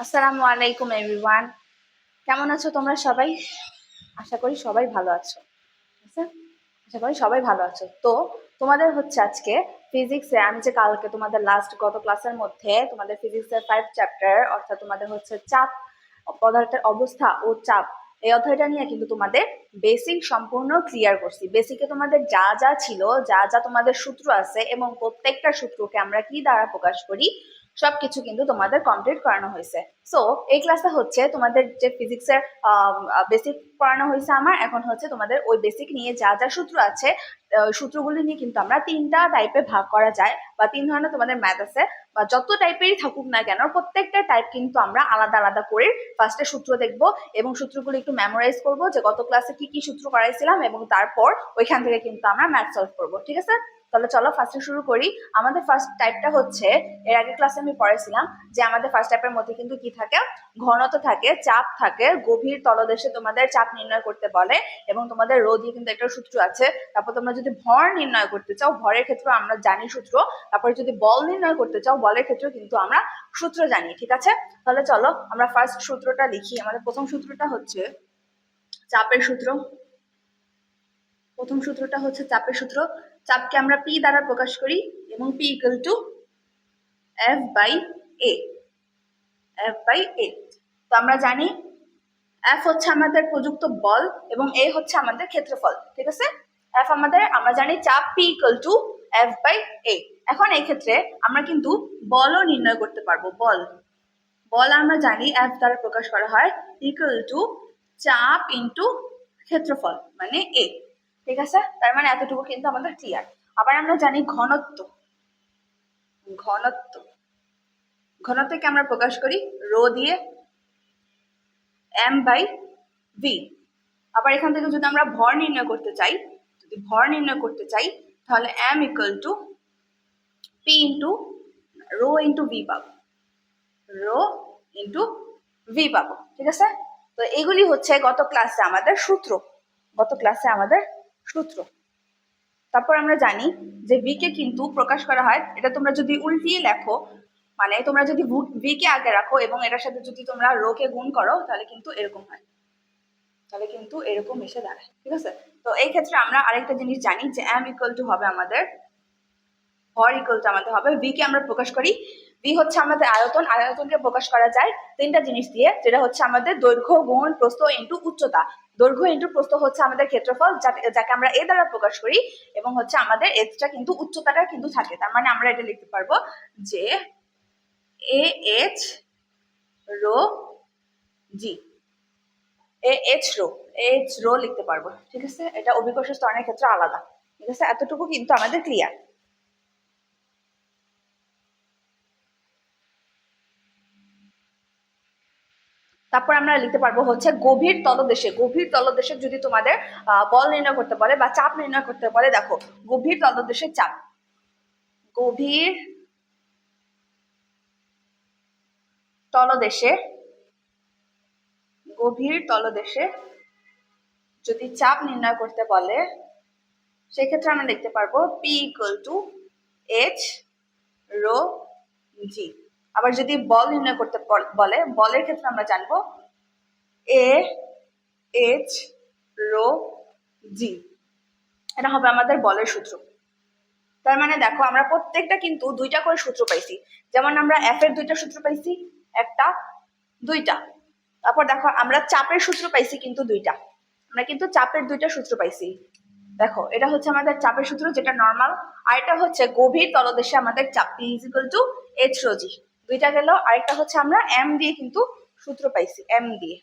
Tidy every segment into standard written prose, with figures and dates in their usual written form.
আসসালামু আলাইকুম এভরিওয়ান। কেমন আছো তোমরা সবাই? আশা করি সবাই ভালো আছো। আচ্ছা, আশা করি সবাই ভালো আছো। তো তোমাদের হচ্ছে আজকে ফিজিক্সে, আমি যে কালকে তোমাদের গত ক্লাসের মধ্যে তোমাদের ফিজিক্সের 5 চ্যাপ্টার, অর্থাৎ তোমাদের হচ্ছে চাপ, পদার্থের অবস্থা ও চাপ, এই অধ্যায়টা নিয়ে কিন্তু তোমাদের বেসিক সম্পূর্ণ ক্লিয়ার করছি। বেসিকে তোমাদের যা যা ছিল, যা যা তোমাদের সূত্র আছে এবং প্রত্যেকটা সূত্রকে আমরা কি দ্বারা প্রকাশ করি, সবকিছু কিন্তু তোমাদের কমপ্লিট করানো হয়েছে। সো এই ক্লাসে হচ্ছে তোমাদের যে ফিজিক্সের বেসিক পড়ানো হয়েছে আমার, এখন হচ্ছে তোমাদের ওই বেসিক নিয়ে যা যা সূত্র আছে, সূত্রগুলি নিয়ে কিন্তু আমরা তিনটা টাইপে ভাগ করা যায়, বা তিন ধরনের তোমাদের ম্যাথ আছে, বা যত টাইপেরই থাকুক না কেন প্রত্যেকটা টাইপ কিন্তু আমরা আলাদা আলাদা করে ফার্স্টে সূত্র দেখব এবং সূত্রগুলো একটু মেমোরাইজ করব যে গত ক্লাসে কি কি সূত্র করাইছিলাম, এবং তারপর ওইখান থেকে কিন্তু আমরা ম্যাথ সলভ করব। ঠিক আছে, তাহলে চলো ফার্স্টে শুরু করি। আমাদের ফার্স্ট টাইপটা হচ্ছে, এর আগে ক্লাসে আমি পড়াইছিলাম যে আমাদের ফার্স্ট টাইপের মধ্যে কিন্তু কি থাকে, ঘনত্ব থাকে, চাপ থাকে, গভীর তলদেশে তোমাদের চাপ নির্ণয় করতে বলে, এবং তোমাদের রো দিয়ে কিন্তু একটা সূত্র আছে। তারপর তোমরা যদি ভর নির্ণয় করতে চাও, ভরের ক্ষেত্রে আমরা জানি সূত্র। তারপরে যদি বল নির্ণয় করতে চাও, বলের ক্ষেত্রে কিন্তু আমরা সূত্র জানি। ঠিক আছে, তাহলে চলো আমরা ফার্স্ট সূত্রটা লিখি। আমাদের প্রথম সূত্রটা হচ্ছে চাপের সূত্র। প্রথম সূত্রটা হচ্ছে চাপের সূত্র। চাপকে আমরা পি দ্বারা প্রকাশ করি, এবং P equal to F by A. F by A, তো আমরা জানি এফ হচ্ছে আমাদের প্রযুক্ত বল এবং এ হচ্ছে আমাদের ক্ষেত্রফল। ঠিক আছে, এফ আমাদের, আমরা জানি চাপ P equal to F by A. এখন এই ক্ষেত্রে আমরা কিন্তু বলও নির্ণয় করতে পারবো। বল, বল আমরা জানি এফ দ্বারা প্রকাশ করা হয় ইকুয়াল টু চাপ ইন্টু ক্ষেত্রফল মানে এ। ঠিক আছে, তার মানে এতটুকু কিন্তু আমাদের ক্লিয়ার। আবার আমরা জানি ঘনত্ব। ঘনত্ব, ঘনত্বকে আমরা প্রকাশ করি রো দিয়ে, এম বাই ভি। আবার এখান থেকে যদি আমরা ভর নির্ণয় করতে চাই, যদি ভর নির্ণয় করতে চাই, তাহলে M equal to P into rho into V পাবো। রো ইন্টু ভি পাবো। ঠিক আছে, তো এগুলি হচ্ছে গত ক্লাসে আমাদের সূত্র। গত ক্লাসে আমাদের সূত্র। তারপর আমরা জানি যে ভি কে কিন্তু প্রকাশ করা হয়, এটা তোমরা যদি উল্টিয়ে লেখো, মানে তোমরা যদি ভি কে আগে রাখো এবং এটার সাথে যদি তোমরা রো কে গুণ করো, তাহলে কিন্তু এরকম হয়, তাহলে কিন্তু এরকম এসে দাঁড়ায়। ঠিক আছে, তো এই ক্ষেত্রে আমরা আরেকটা জিনিস জানি যে এম ইকুয়াল টু হবে আমাদের, ভর ইকুয়াল টু আমাদের হবে ভি কে আমরা প্রকাশ করি, ভি হচ্ছে আমাদের আয়তন। আয়তনকে প্রকাশ করা যায় তিনটা জিনিস দিয়ে, যেটা হচ্ছে আমাদের দৈর্ঘ্য গুণ প্রস্থ ইন্টু উচ্চতা। দৈর্ঘ্য ইন্টু প্রস্থ হচ্ছে আমাদের ক্ষেত্রফল, যাকে আমরা এ দ্বারা প্রকাশ করি, এবং হচ্ছে আমাদের এজটা কিন্তু উচ্চতাটা কিন্তু থাকে। তার মানে আমরা এটা লিখতে পারবো যে A H rho G, A H rho লিখতে পারবো। ঠিক আছে, এটা অভিকর্ষ ত্বরণের ক্ষেত্রে আলাদা। ঠিক আছে, এতটুকু কিন্তু আমাদের ক্লিয়ার। তারপর আমরা লিখতে পারবো হচ্ছে গভীর তলদেশে। গভীর তলদেশে যদি তোমাদের বল নির্ণয় করতে বলে বা চাপ নির্ণয় করতে বলে, দেখো গভীর তলদেশের চাপ, গভীর তলদেশে, গভীর তলদেশে যদি চাপ নির্ণয় করতে বলে, সেক্ষেত্রে আমরা লিখতে পারবো P equal to H rho G. আবার যদি বল নির্ণয় করতে বলে, বলের ক্ষেত্রে আমরা জানবো এ এইচ রো জি। এটা হবে আমাদের বলের সূত্র। তার মানে দেখো আমরা প্রত্যেকটা কিন্তু দুইটা করে সূত্র পাইছি। যেমন আমরা এফ এর দুইটা সূত্র পাইছি, একটা দুইটা। তারপর দেখো আমরা চাপের সূত্র পাইছি কিন্তু দুইটা, আমরা কিন্তু চাপের দুইটা সূত্র পাইছি। দেখো এটা হচ্ছে আমাদের চাপের সূত্র যেটা নর্মাল, আর এটা হচ্ছে গভীর তলদেশে আমাদের চাপ P is equal to H rho G. দুইটা গেল, আরেকটা হচ্ছে আমরা এম দিয়ে কিন্তু সূত্র পাইছি, এম দিয়ে।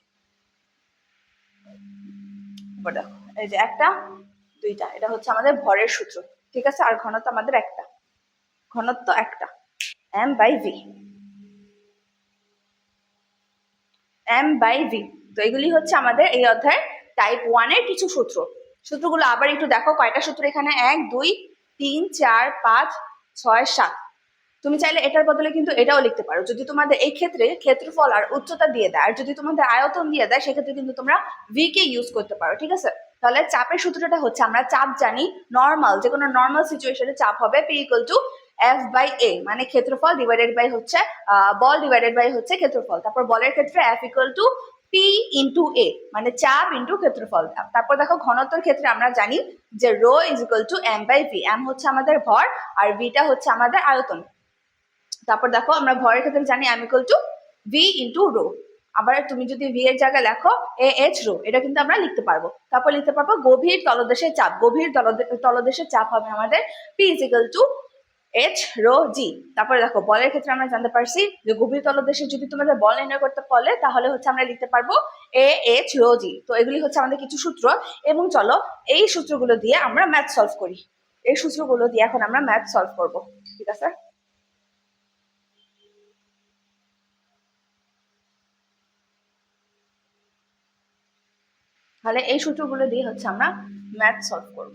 দেখো এই যে একটা দুইটা, এটা হচ্ছে আমাদের ভরের সূত্র। ঠিক আছে, আর ঘনত্ব আমাদের একটা, ঘনত্ব একটা, M by V, M by V. তো এগুলি হচ্ছে আমাদের এই অধ্যায়ের টাইপ 1 এর কিছু সূত্র। সূত্রগুলো আবার একটু দেখো, কয়টা সূত্র এখানে, 1 2 3 4 5 6 7। তুমি চাইলে এটার বদলে কিন্তু এটাও লিখতে পারো, যদি তোমাদের এই ক্ষেত্রে ক্ষেত্রফল আর উচ্চতা দিয়ে দেয়, আর যদি তোমাদের আয়তন দিয়ে দেয়, সেক্ষেত্রে কিন্তু তোমরা ভি কে ইউজ করতে পারো। ঠিক আছে, তাহলে চাপের সূত্রটা হচ্ছে, আমরা চাপ জানি নর্মাল, যে কোনো নর্মাল সিচুয়েশনে চাপ হবে পি ইকুয়াল টু F/A মানে ক্ষেত্রফল ডিভাইডেড বাই হচ্ছে বল ডিভাইডেড বাই হচ্ছে ক্ষেত্রফল। তারপর বলের ক্ষেত্রে F equal to P into A মানে চাপ ইন্টু ক্ষেত্রফল। তারপর দেখো ঘনত্বের ক্ষেত্রে আমরা জানি যে rho is equal to M/V। M হচ্ছে আমাদের ভর আর ভিটা হচ্ছে আমাদের আয়তন। তারপর দেখো আমরা ভরের ক্ষেত্রে জানি M equal to V into rho. আবার তুমি যদি ভি এর জায়গায় লেখো AH রো, এটা কিন্তু আমরা লিখতে পারবো। তারপর লিখতে পারবো গভীর তলদেশের চাপ। গভীর তলদেশের চাপ হবে আমাদের P is equal to H rho G. তারপরে দেখো বলের ক্ষেত্রে আমরা জানতে পারছি যে গভীর তলদেশে যদি তোমাদের বল নির্ণয় করতে বলে তাহলে হচ্ছে আমরা লিখতে পারবো AH রো জি। তো এগুলি হচ্ছে আমাদের কিছু সূত্র, এবং চলো এই সূত্রগুলো দিয়ে আমরা ম্যাথ সলভ করি। এই সূত্রগুলো দিয়ে এখন আমরা ম্যাথ সলভ করব, ঠিক আছে? তাহলে এই সূত্রগুলো দিয়ে হচ্ছে আমরা ম্যাথ সলভ করব।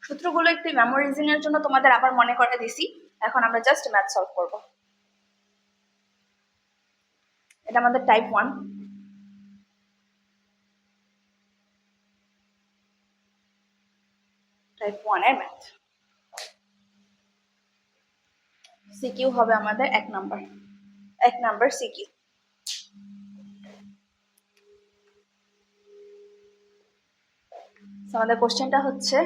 সূত্রগুলো একটু মেমোরাইজিং এর জন্য তোমাদের আবার মনে করে দিছি। এখন আমরা জাস্ট ম্যাথ সলভ করব। এটা আমাদের টাইপ 1। টাইপ 1 এর ম্যাথ। সিকিউ হবে আমাদের 1 নাম্বার সিকিউ। আমাদের কোশ্চেনটা হচ্ছে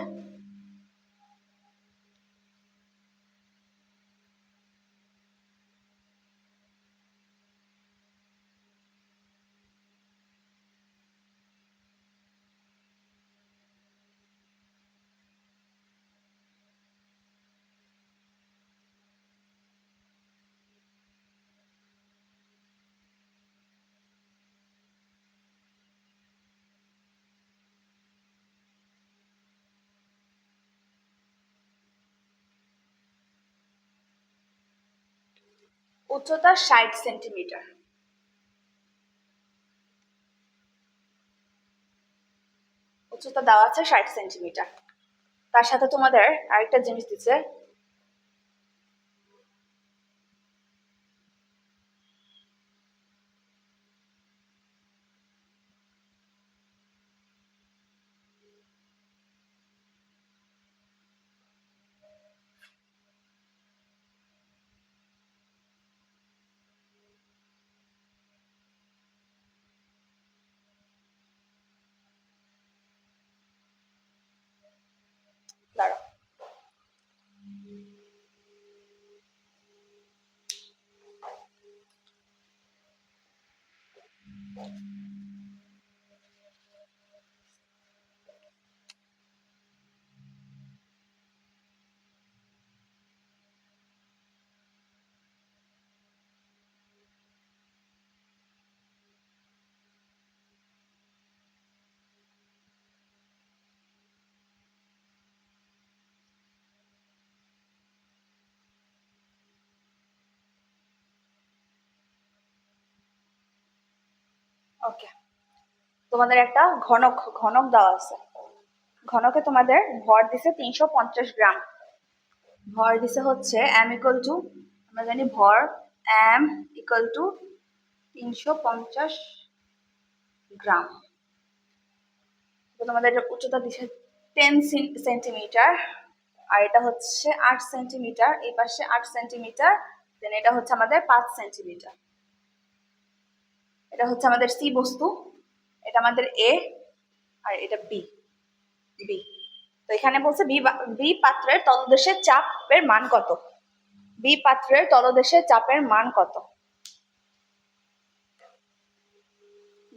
উচ্চতা 60 সেন্টিমিটার। উচ্চতা দেওয়া আছে 60 সেন্টিমিটার। তার সাথে তোমাদের আরেকটা জিনিস দিচ্ছে, দাঁড়াও ওকে। তোমাদের একটা ঘনক দেওয়া আছে। ঘনকে তোমাদের ভর দিছে 350 গ্রাম। ভর দিছে হচ্ছে m ইকুয়াল টু, আমরা জানি ভর m ইকুয়াল টু 350 গ্রাম। তোমাদের উচ্চতা দিছে 10 সেন্টিমিটার, আর এটা হচ্ছে 8 সেন্টিমিটার, এই পাশে 8 সেন্টিমিটার, দেন এটা হচ্ছে আমাদের 5 সেন্টিমিটার। এটা হচ্ছে আমাদের সি বস্তু, এটা আমাদের এ, আর এটা বি। তো এখানে বলছে বি পাত্রের তলদেশের চাপের মান কত। বি পাত্রের তলদেশের চাপের মান কত।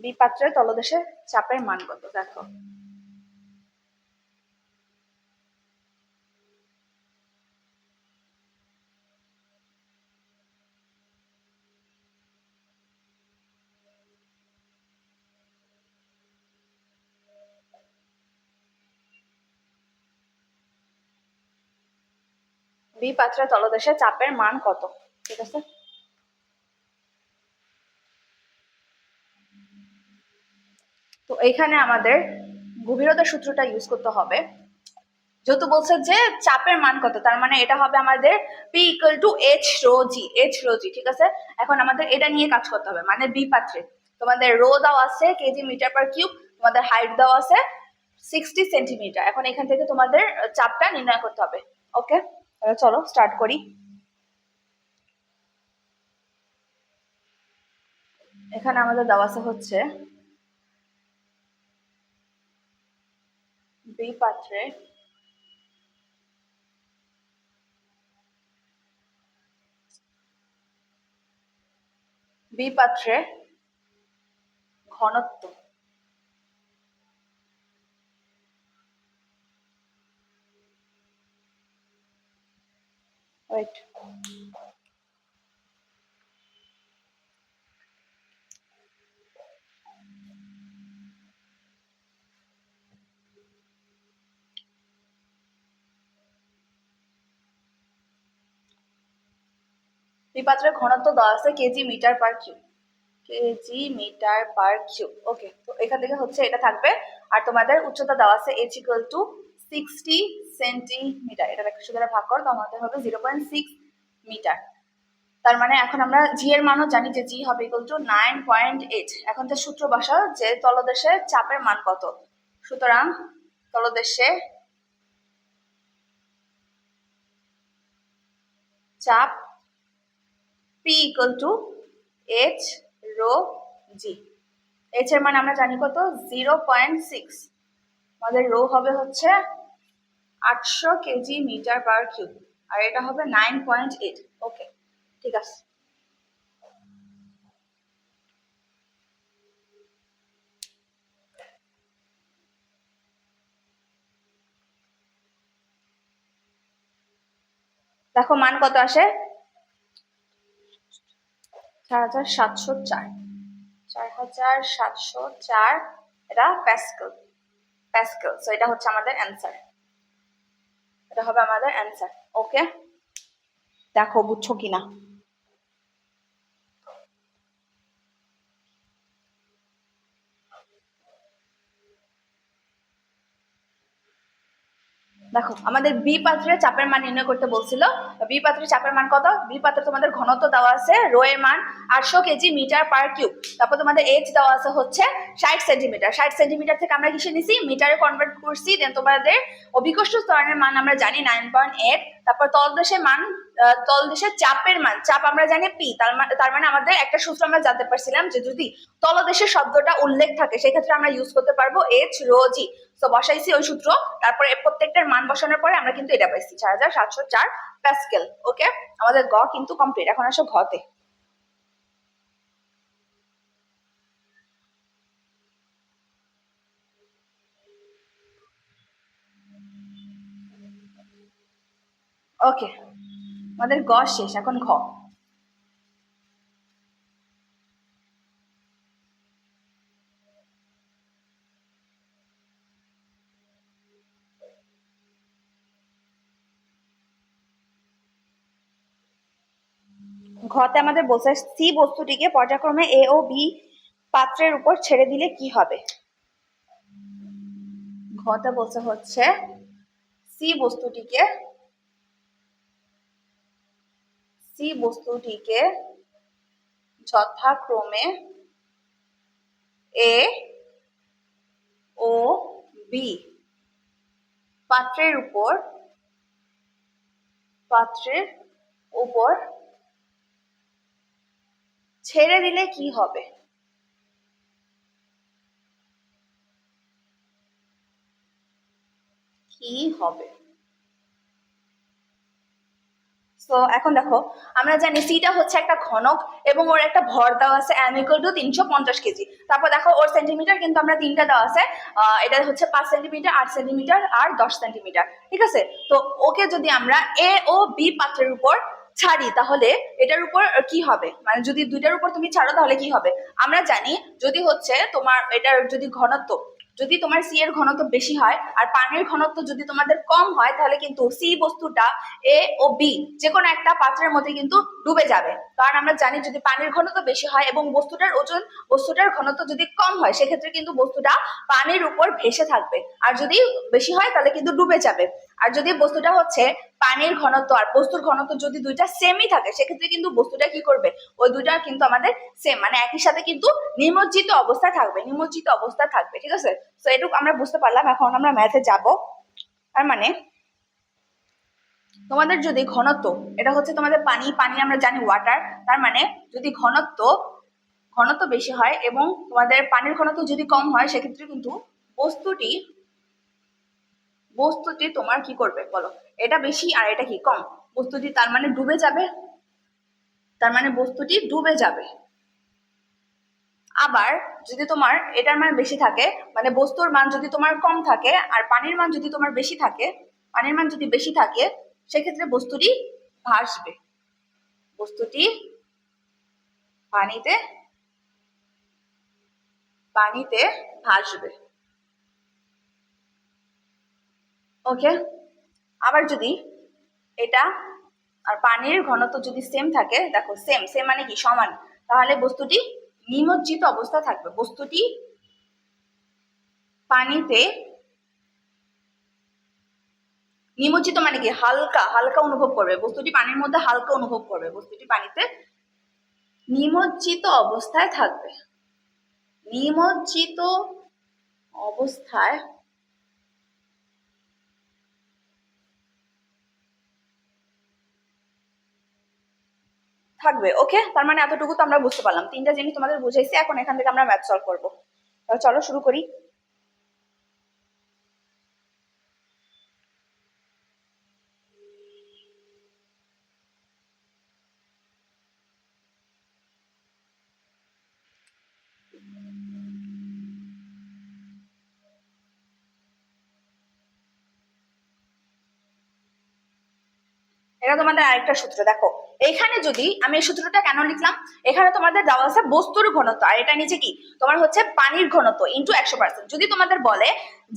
বি পাত্রের তলদেশের চাপের মান কত দেখো। বি পাত্রের তলদেশের চাপের মান কত, ঠিক আছে? তো এখানে আমাদের গভীরতার সূত্রটা ইউজ করতে হবে। যেহেতু বলছে যে চাপের মান কত, তার মানে এটা হবে আমাদের P equal to H rho G. ঠিক আছে, এখন আমাদের এটা নিয়ে কাজ করতে হবে, মানে বি পাত্রে তোমাদের রো দেওয়া আছে কেজি মিটার পার কিউব, তোমাদের হাইট দেওয়া আছে 60 সেন্টিমিটার। এখন এখান থেকে তোমাদের চাপটা নির্ণয় করতে হবে। ওকে, তাহলে চলো স্টার্ট করি। এখানে আমাদের দেওয়া আছে হচ্ছে বি পাত্রে ঘনত্ব ওয়েট বি পাত্রের ঘনত্ব দেওয়া আছে KG metre per cube, KG metre per cube. Okay, তো এখান থেকে হচ্ছে এটা থাকবে। আর তোমাদের উচ্চতা দেওয়া আছে h ইকুয়াল টু 60 সেন্টিমিটার। এটা একশো দ্বারা ভাগ করো, তো আমাদের হবে 0.6 মিটার। তার মানে এখন আমরা জি এর মানও জানি যে জি হবে ইকুয়াল টু 9.8। এখন তো সূত্র বসাও যে তলদেশে চাপের মান কত। সুতরাং তলদেশে চাপ P equal to H rho জি। H এর মান আমরা জানি কত, 0.6। আমাদের রো হবে হচ্ছে 800 কেজি মিটার পার কিউব, আর এটা হবে 9.8। ওকে, ঠিক আছে। দেখো মান কত আসে, 4704। 4704 এটা প্যাসকেল। সো এটা হচ্ছে আমাদের অ্যান্সার, এটা হবে আমাদের অ্যান্সার। ওকে, দেখো বুঝছো কিনা। দেখো আমাদের বি পাত্রে চাপের মান নির্ণয় করতে বলছিল। বি পাত্রে চাপের মান কত, বি পাত্রে তোমাদের ঘনত্ব দেওয়া আছে রো এর মান 800 কেজি মিটার পার কিউব। তারপর তোমাদের এইচ দেওয়া আছে হচ্ছে 60 সেন্টিমিটার। 60 সেন্টিমিটার থেকে আমরা কিসে নিছি, মিটারে কনভার্ট করছি। দেন তোমাদের অভিকর্ষ ত্বরণের মান আমরা জানি 9.8। তারপর তলদেশের মান, তলদেশের চাপের মান, চাপ আমরা জানি পি। তার মানে আমাদের একটা সূত্র আমরা জানতে পারছিলাম যে যদি তলদেশের শব্দটা উল্লেখ থাকে সেক্ষেত্রে আমরা ইউজ করতে পারবো এইচ রো জি। তো বসাইছি ওই সূত্র, তারপরে প্রত্যেকটার মান বসানোর পরে আমরা কিন্তু এটা পাইছি 4704 প্যাসকেল। ওকে, আমাদের গ কিন্তু কমপ্লিট। এখন আসো ঘতে। ওকে, আমাদের গ শেষ, এখন ঘ। ঘতে আমাদের বলছে সি বস্তুটিকে পর্যায়ক্রমে এ ও বি পাত্রের উপর ছেড়ে দিলে কি হবে। ঘতে বলছে হচ্ছে সি বস্তুটিকে যথাক্রমে এ ও বি পাত্রের উপর ছেড়ে দিলে কি হবে। কি হবে, তো এখন দেখো আমরা জানি সিটা হচ্ছে একটা ঘনক এবং ওর একটা ভর দেওয়া আছে m ইকুয়াল টু 350 কেজি। তারপর দেখো ওর সেন্টিমিটার কিন্তু আমরা তিনটা দেওয়া আছে, এটা হচ্ছে 5 সেন্টিমিটার, 8 সেন্টিমিটার আর 10 সেন্টিমিটার। ঠিক আছে, তো ওকে যদি আমরা এ ও বি পাত্রের উপর ছাড়ি তাহলে এটার উপর কি হবে, মানে যদি দুইটার উপর তুমি ছাড়ো তাহলে কি হবে। আমরা জানি যদি হচ্ছে তোমার এটার যদি ঘনত্ব, যদি তোমার সি এর ঘনত্ব বেশি হয় আর পানির ঘনত্ব যদি তোমাদের কম হয় তাহলে কিন্তু সি বস্তুটা এ ও বি যে কোনো একটা পাত্রের মধ্যে কিন্তু ডুবে যাবে। কারণ আমরা জানি যদি পানির ঘনত্ব বেশি হয় এবং বস্তুটার ঘনত্ব যদি কম হয় সেক্ষেত্রে কিন্তু বস্তুটা পানির উপর ভেসে থাকবে, আর যদি বেশি হয় তাহলে কিন্তু ডুবে যাবে। আর যদি বস্তুটা হচ্ছে পানির ঘনত্ব আর বস্তুর ঘনত্ব যদি দুইটা সেমই থাকে, সেক্ষেত্রে কিন্তু বস্তুটা কি করবে, ওই দুইটা কিন্তু আমাদের সেম, মানে একই সাথে কিন্তু নিমজ্জিত অবস্থায় থাকবে, নিমজ্জিত অবস্থায় থাকবে। ঠিক আছে, তো এটুকু আমরা বুঝতে পারলাম। এখন আমরা ম্যাথে যাব। তার মানে তোমাদের যদি ঘনত্ব, এটা হচ্ছে তোমাদের পানি, পানি আমরা জানি ওয়াটার, তার মানে যদি ঘনত্ব ঘনত্ব বেশি হয় এবং তোমাদের পানির ঘনত্ব যদি কম হয়, সেক্ষেত্রে কিন্তু বস্তুটি বস্তুটি তোমার কি করবে বলো, এটা বেশি আর এটা কি কম, বস্তুটি তার মানে ডুবে যাবে, তার মানে বস্তুটি ডুবে যাবে। আবার যদি তোমার এটার মান বেশি থাকে, মানে বস্তুর মান যদি তোমার কম থাকে আর পানির মান যদি তোমার বেশি থাকে, পানির মান যদি বেশি থাকে, সেক্ষেত্রে বস্তুটি ভাসবে, বস্তুটি পানিতে পানিতে ভাসবে। ওকে, আবার যদি এটা আর পানির ঘনত্ব যদি সেম থাকে, দেখো সেম সেম মানে কি সমান, তাহলে বস্তুটি নিমজ্জিত অবস্থা থাকবে, বস্তুটি পানিতে নিমজ্জিত মানে কি হালকা হালকা অনুভব করবে, বস্তুটি পানির মধ্যে হালকা অনুভব করবে, বস্তুটি পানিতে নিমজ্জিত অবস্থায় থাকবে, নিমজ্জিত অবস্থায় থাকবে। ওকে, তার মানে এতটুকু তো আমরা বুঝতে পারলাম, তিনটা জিনিস তোমাদের বুঝাইছি। এখন এখান থেকে আমরা ম্যাথ সলভ করবো, তাহলে চলো শুরু করি। এটা তোমাদের আরেকটা সূত্র, দেখো এখানে যদি আমি এই সূত্রটা কেন লিখলাম, এখানে তোমাদের দেওয়া আছে বস্তুর ঘনত্ব আর এটা নিচে কি তোমার হচ্ছে পানির ঘনত্ব ইন্টু 100%। যদি তোমাদের বলে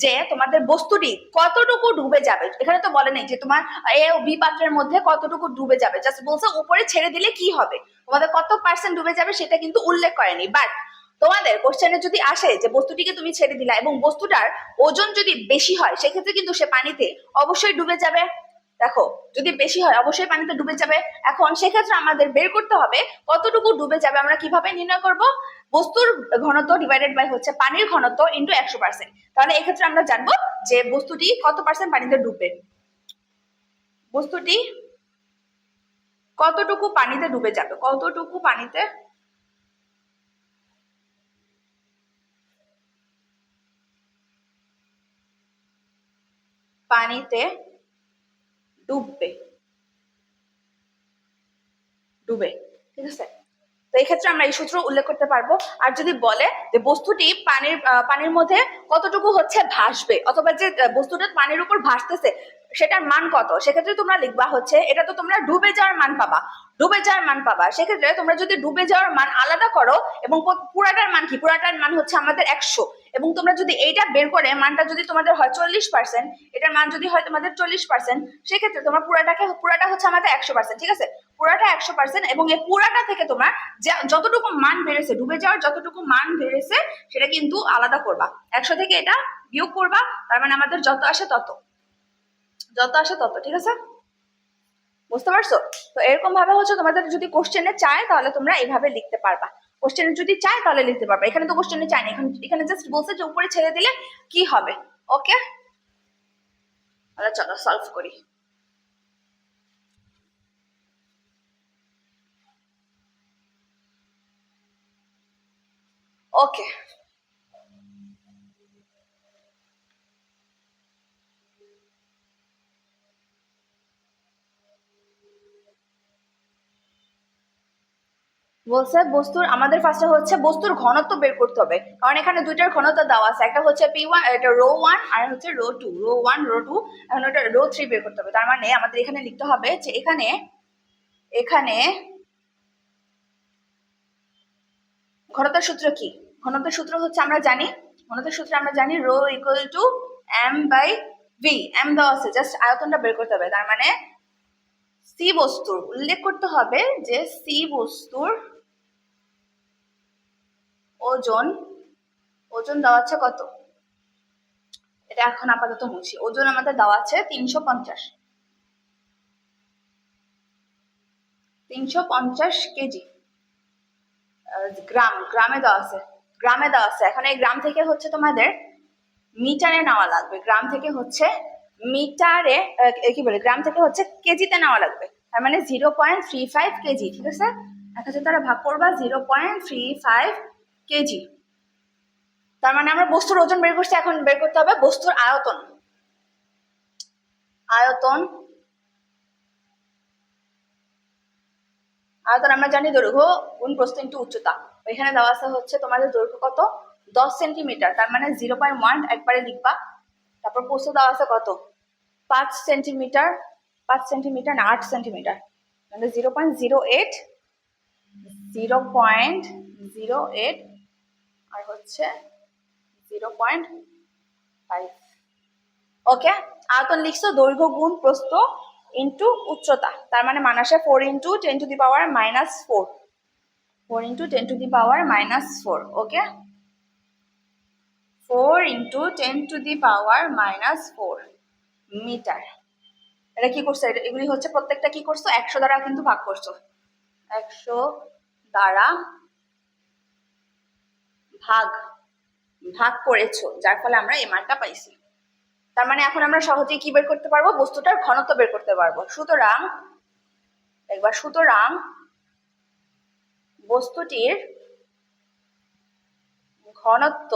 যে তোমাদের বস্তুটি কতটুকু ডুবে যাবে, এখানে তো বলে নেই যে তোমার এ ও বি পাত্রের মধ্যে কতটুকু ডুবে যাবে, জাস্ট বলছে উপরে ছেড়ে দিলে কি হবে, তোমাদের কত পার্সেন্ট ডুবে যাবে সেটা কিন্তু উল্লেখ করেনি। বাট তোমাদের কোশ্চেনে যদি আসে যে বস্তুটিকে তুমি ছেড়ে দিলা এবং বস্তুটার ওজন যদি বেশি হয়, সেক্ষেত্রে কিন্তু সে পানিতে অবশ্যই ডুবে যাবে। দেখো যদি বেশি হয় অবশ্যই পানিতে ডুবে যাবে। এখন সেক্ষেত্রে আমাদের বের করতে হবে কতটুকু ডুবে যাবে। আমরা কিভাবে নির্ণয় করব, বস্তুর ঘনত্ব ডিভাইডেড বাই হচ্ছে পানির ঘনত্ব ইন্টু 100%। তাহলে এক্ষেত্রে আমরা জানবো যে বস্তুটি কত পার্সেন্ট পানিতে ডুববে, বস্তুটি কতটুকু পানিতে ডুবে যাবে, কতটুকু পানিতে পানিতে ডুববে, ডুবে। ঠিক আছে, তো এই ক্ষেত্রে আমরা এই সূত্র উল্লেখ করতে পারবো। আর যদি বলে যে বস্তুটি পানির মধ্যে কতটুকু হচ্ছে ভাসবে, অথবা যে বস্তুটা পানির উপর ভাসতেছে সেটার মান কত, সেক্ষেত্রে তোমরা লিখবা হচ্ছে, এটা তো তোমরা ডুবে যাওয়ার মান পাবা, ডুবে যাওয়ার মান পাবা। সেক্ষেত্রে তোমরা যদি ডুবে যাওয়ার মান আলাদা করো এবং পুরাটার মান কি, পুরাটার মান হচ্ছে আমাদের 100, এবং তোমরা যদি এইটা বের করে মানটা যদি তোমাদের হয় 40%, এটার মান যদি হয় তোমাদের 40%, সেক্ষেত্রে তোমার পুরাটা হচ্ছে আমাদের 100%। ঠিক আছে, পুরাটা 100%, এবং এই পুরাটা থেকে তোমার যতটুকু মান বেড়েছে, ডুবে যাওয়ার যতটুকু মান বেড়েছে সেটা কিন্তু আলাদা করবা, 100 থেকে এটা বিয়োগ করবা, তার মানে আমাদের যত আসে তত, যত আসে তত। ঠিক আছে, বুঝতে পারছো? তো এরকম ভাবে হচ্ছে তোমাদের যদি কোশ্চেনে চায় তাহলে তোমরা এইভাবে লিখতে পারবা, কোশ্চেনে যদি চায় তাহলে লিখতে পারবা। এখানে তো কোশ্চেনে চায় না, এখানে জাস্ট বলছে যে উপরে ছেড়ে দিলে কি হবে। ওকে, তাহলে চলো সলভ করি। ওকে, বলছে বস্তুর, আমাদের ফার্স্টে হচ্ছে বস্তুর ঘনত্ব বের করতে হবে, কারণ এখানে দুইটার ঘনত্ব দেওয়া আছে, একটা হচ্ছে P1, এটা ρ1, আর হচ্ছে ρ2, ρ1 ρ2, এখন ওটা ρ3 বের করতে হবে। তার মানে আমাদের এখানে লিখতে হবে যে এখানে এখানে ঘনত্বের সূত্র কি, ঘনত্বের সূত্র হচ্ছে আমরা জানি, ঘনত্বের সূত্র আমরা জানি ρ ইকুয়াল টু m/v, m দেওয়া আছে, জাস্ট আয়তনটা বের করতে হবে। তার মানে সি বস্তুর উল্লেখ করতে হবে যে সি বস্তুর ওজন, ওজন দেওয়া আছে কত, এটা এখন আপাতত মুছি। ওজন আমাদের দেওয়া আছে 350 কেজি। গ্রামে দেওয়া আছে, এখন এই গ্রাম থেকে হচ্ছে তোমাদের মিটারে নেওয়া লাগবে, গ্রাম থেকে হচ্ছে মিটারে কি বলে, গ্রাম থেকে হচ্ছে কেজিতে নেওয়া লাগবে। তার মানে 0.35 কেজি, ঠিক আছে। 1000 দ্বারা ভাগ করবা 0.35 কেজি। তার মানে আমরা বস্তুর ওজন বের করছি, এখন বের করতে হবে বস্তুর আয়তন। আয়তন আমরা জানি দৈর্ঘ্য গুণ প্রস্থ ইনটু উচ্চতা। এখানে দেওয়া আছে হচ্ছে তোমাদের দৈর্ঘ্য কত, 10 সেন্টিমিটার, তার মানে 0.1 একবারে লিখবা। তারপর প্রস্থ দেওয়া আছে কত, 5 সেন্টিমিটার, 5 সেন্টিমিটার না 8 সেন্টিমিটার, মানে 0.08, 0.08 আর হচ্ছে 0.5। ওকে, আয়তন লিখছো, দৈর্ঘ্য গুণ প্রস্থ ইন্টু উচ্চতা, তার মানে মান আসে 4 × 10⁻⁻⁴, 4 × 10⁻⁻⁴। ওকে, 4 × 10⁻⁻⁴ মিটার। এটা কি করছো, এগুলি হচ্ছে প্রত্যেকটা কি করছো, 100 দ্বারা কিন্তু ভাগ করছো, 100 দ্বারা ভাগ করেছো, যার ফলে আমরা এই মানটা পাইছি। তার মানে এখন আমরা সহজেই কি বের করতে পারবো, বস্তুটার ঘনত্ব বের করতে পারবো। সুতরাং বস্তুটির ঘনত্ব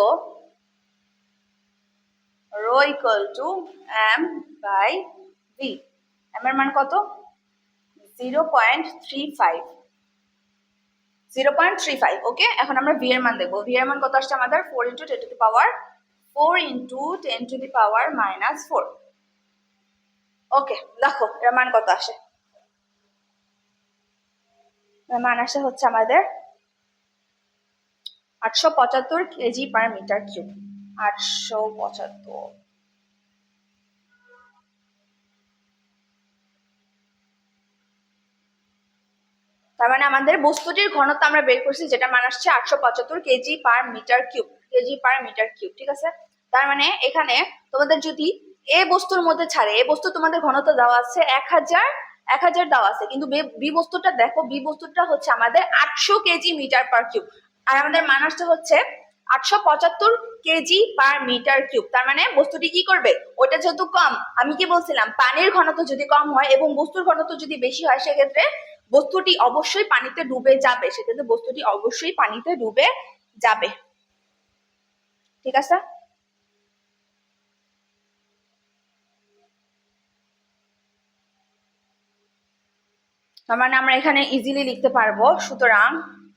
rho equal to m/v। m এর মান কত, 0.35। ওকে, এখন আমরা v এর মান দেখবো। v এর মান কত আসছে আমাদের, 4 × 10⁻⁻⁴। ওকে, দেখো এর মান কত আসে। এর মান আসে হচ্ছে আমাদের 875 kg/m³। 875। তার মানে আমাদের বস্তুটির ঘনত্ব আমরা বের করছি, যেটা মান আসছে 875 kg/m³, ঠিক আছে। তার মানে এখানে তোমাদের যদি এ বস্তুর মধ্যে ছাড়ে, এ বস্তু তোমাদের ঘনত্ব দেওয়া আছে 1000 দেওয়া আছে, কিন্তু বি বস্তুটা দেখো, বি বস্তুটা হচ্ছে আমাদের 800 kg/m³, আর আমাদের মান আসছে হচ্ছে 875 kg/m³। তার মানে বস্তুটি কি করবে, ওটা যেহেতু কম, আমি কি বলছিলাম, পানির ঘনত্ব যদি কম হয় এবং বস্তুর ঘনত্ব যদি বেশি হয়, সেক্ষেত্রে বস্তুটি অবশ্যই পানিতে ডুবে যাবে, ঠিক আছে। তার মানে আমরা এখানে ইজিলি লিখতে পারবো, সুতরাং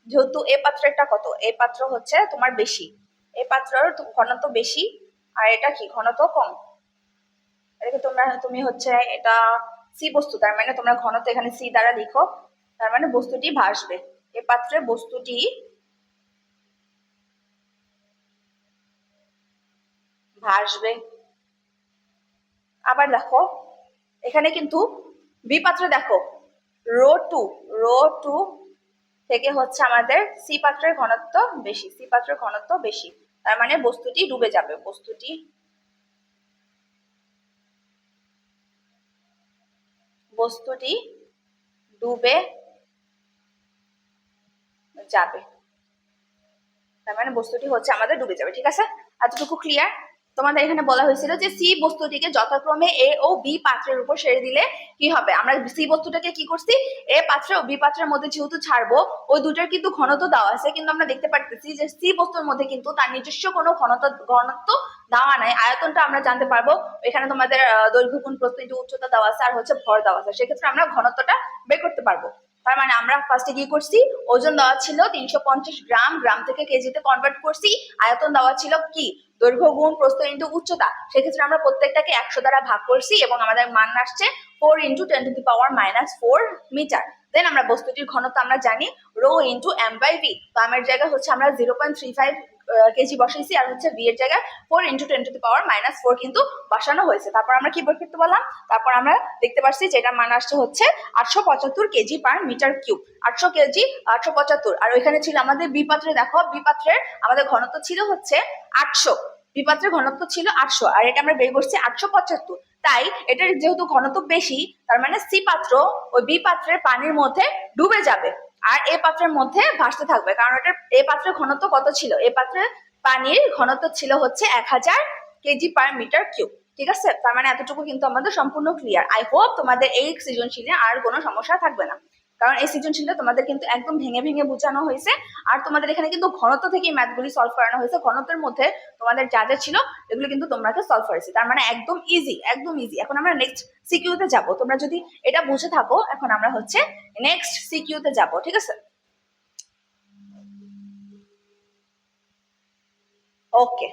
যেহেতু এ পাত্রেরটা কত, এ পাত্র হচ্ছে তোমার বেশি, এ পাত্রের ঘনত্ব বেশি, আর এটা কি ঘনত্ব কম, এটাকে তুমি হচ্ছে এটা সি বস্তু, তার মানে তোমরা ঘনত্ব এখানে সি দ্বারা লিখো। তার মানে বস্তুটি ভাসবে, এ পাত্রে বস্তুটি ভাসবে। আবার দেখো এখানে কিন্তু বি পাত্রে দেখো রো টু থেকে হচ্ছে আমাদের সি পাত্রের ঘনত্ব বেশি, তার মানে বস্তুটি ডুবে যাবে, বস্তুটি ডুবে যাবে, তার মানে বস্তুটি হচ্ছে আমাদের ডুবে যাবে, ঠিক আছে। এতটুকু ক্লিয়ার। তোমাদের এখানে বলা হয়েছিল যে সি বস্তুটিকে যথাক্রমে এ ও বি পাত্রের উপর সেরে দিলে কি হবে, আমরা সি বস্তুটাকে কি করছি, এ পাত্র ও বি পাত্রের মধ্যে যেহেতু ছাড়বো, ওই দুটার কিন্তু ঘনত্ব দেওয়া আছে, কিন্তু আমরা দেখতে পারতেছি যে সি বস্তুর মধ্যে কিন্তু তার নিজস্ব কোনো ঘনত্ব দেওয়া নাই। আয়তনটা আমরা জানতে পারবো, এখানে তোমাদের দৈর্ঘ্য গুণ প্রস্থ ইনটু উচ্চতা দেওয়া আছে, আর হচ্ছে ভর দেওয়া আছে, সেক্ষেত্রে আমরা ঘনত্বটা বের করতে পারবো। তার মানে আমরা ফার্স্টে কি করছি, ওজন দেওয়া ছিল 350 গ্রাম, গ্রাম থেকে কেজিতে কনভার্ট করছি। আয়তন দেওয়া ছিল কি, দৈর্ঘ্য গুণ প্রস্থ ইনটু উচ্চতা, সেক্ষেত্রে আমরা প্রত্যেকটাকে 100 দ্বারা ভাগ করছি এবং আমাদের মান আসছে 4 × 10⁻⁻⁴ মিটার। দেন আমরা বস্তুটির ঘনত্ব আমরা জানি রো ইনটু m/v, তো আমার জায়গায় হচ্ছে আমরা 0.35 কেজি বসাইছি, আর হচ্ছে v এর জায়গায় 4 × 10⁻⁴ কিন্তু বসানো হয়েছে। তারপর আমরা কি বের করতে বললাম, তারপর আমরা দেখতে পাচ্ছি যেটা মান আসছে হচ্ছে 875 kg/m³। 800 কেজি 875, আর ওইখানে ছিল আমাদের বি পাত্রে, দেখো বি পাত্রের আমাদের ঘনত্ব ছিল হচ্ছে 800, বি পাত্রের ঘনত্ব ছিল 800 আর এটা আমরা বের করছি 875, তাই এটার যেহেতু ঘনত্ব বেশি তার মানে সি পাত্র ওই বি পাত্রের পানির মধ্যে ডুবে যাবে আর এ পাত্রের মধ্যে ভাসতে থাকবে, কারণ এটার এ পাত্রের ঘনত্ব কত ছিল, এ পাত্রের পানির ঘনত্ব ছিল হচ্ছে 1000 কেজি পার মিটার কিউব। ঠিক আছে, তার মানে এতটুকু কিন্তু আমাদের সম্পূর্ণ ক্লিয়ার। আই হোপ তোমাদের এই সৃজনশীলে আর কোনো সমস্যা থাকবে না, কারণ এই সৃজনশীলটা তোমাদের কিন্তু একদম ভেঙে ভেঙে বোঝানো হয়েছে আর তোমাদের এখানে কিন্তু ঘনত্ব থেকে ম্যাথগুলি সলভ করানো হয়েছে। ঘনত্বের মধ্যে তোমাদের যা যা ছিল এগুলো কিন্তু তোমরা সলভ করেছি, তার মানে একদম ইজি, একদম ইজি। এখন আমরা নেক্সট সিকিউতে যাব, তোমরা যদি এটা বুঝে থাকো এখন আমরা হচ্ছে নেক্সট সিকিউতে যাব। ঠিক আছে, ওকে।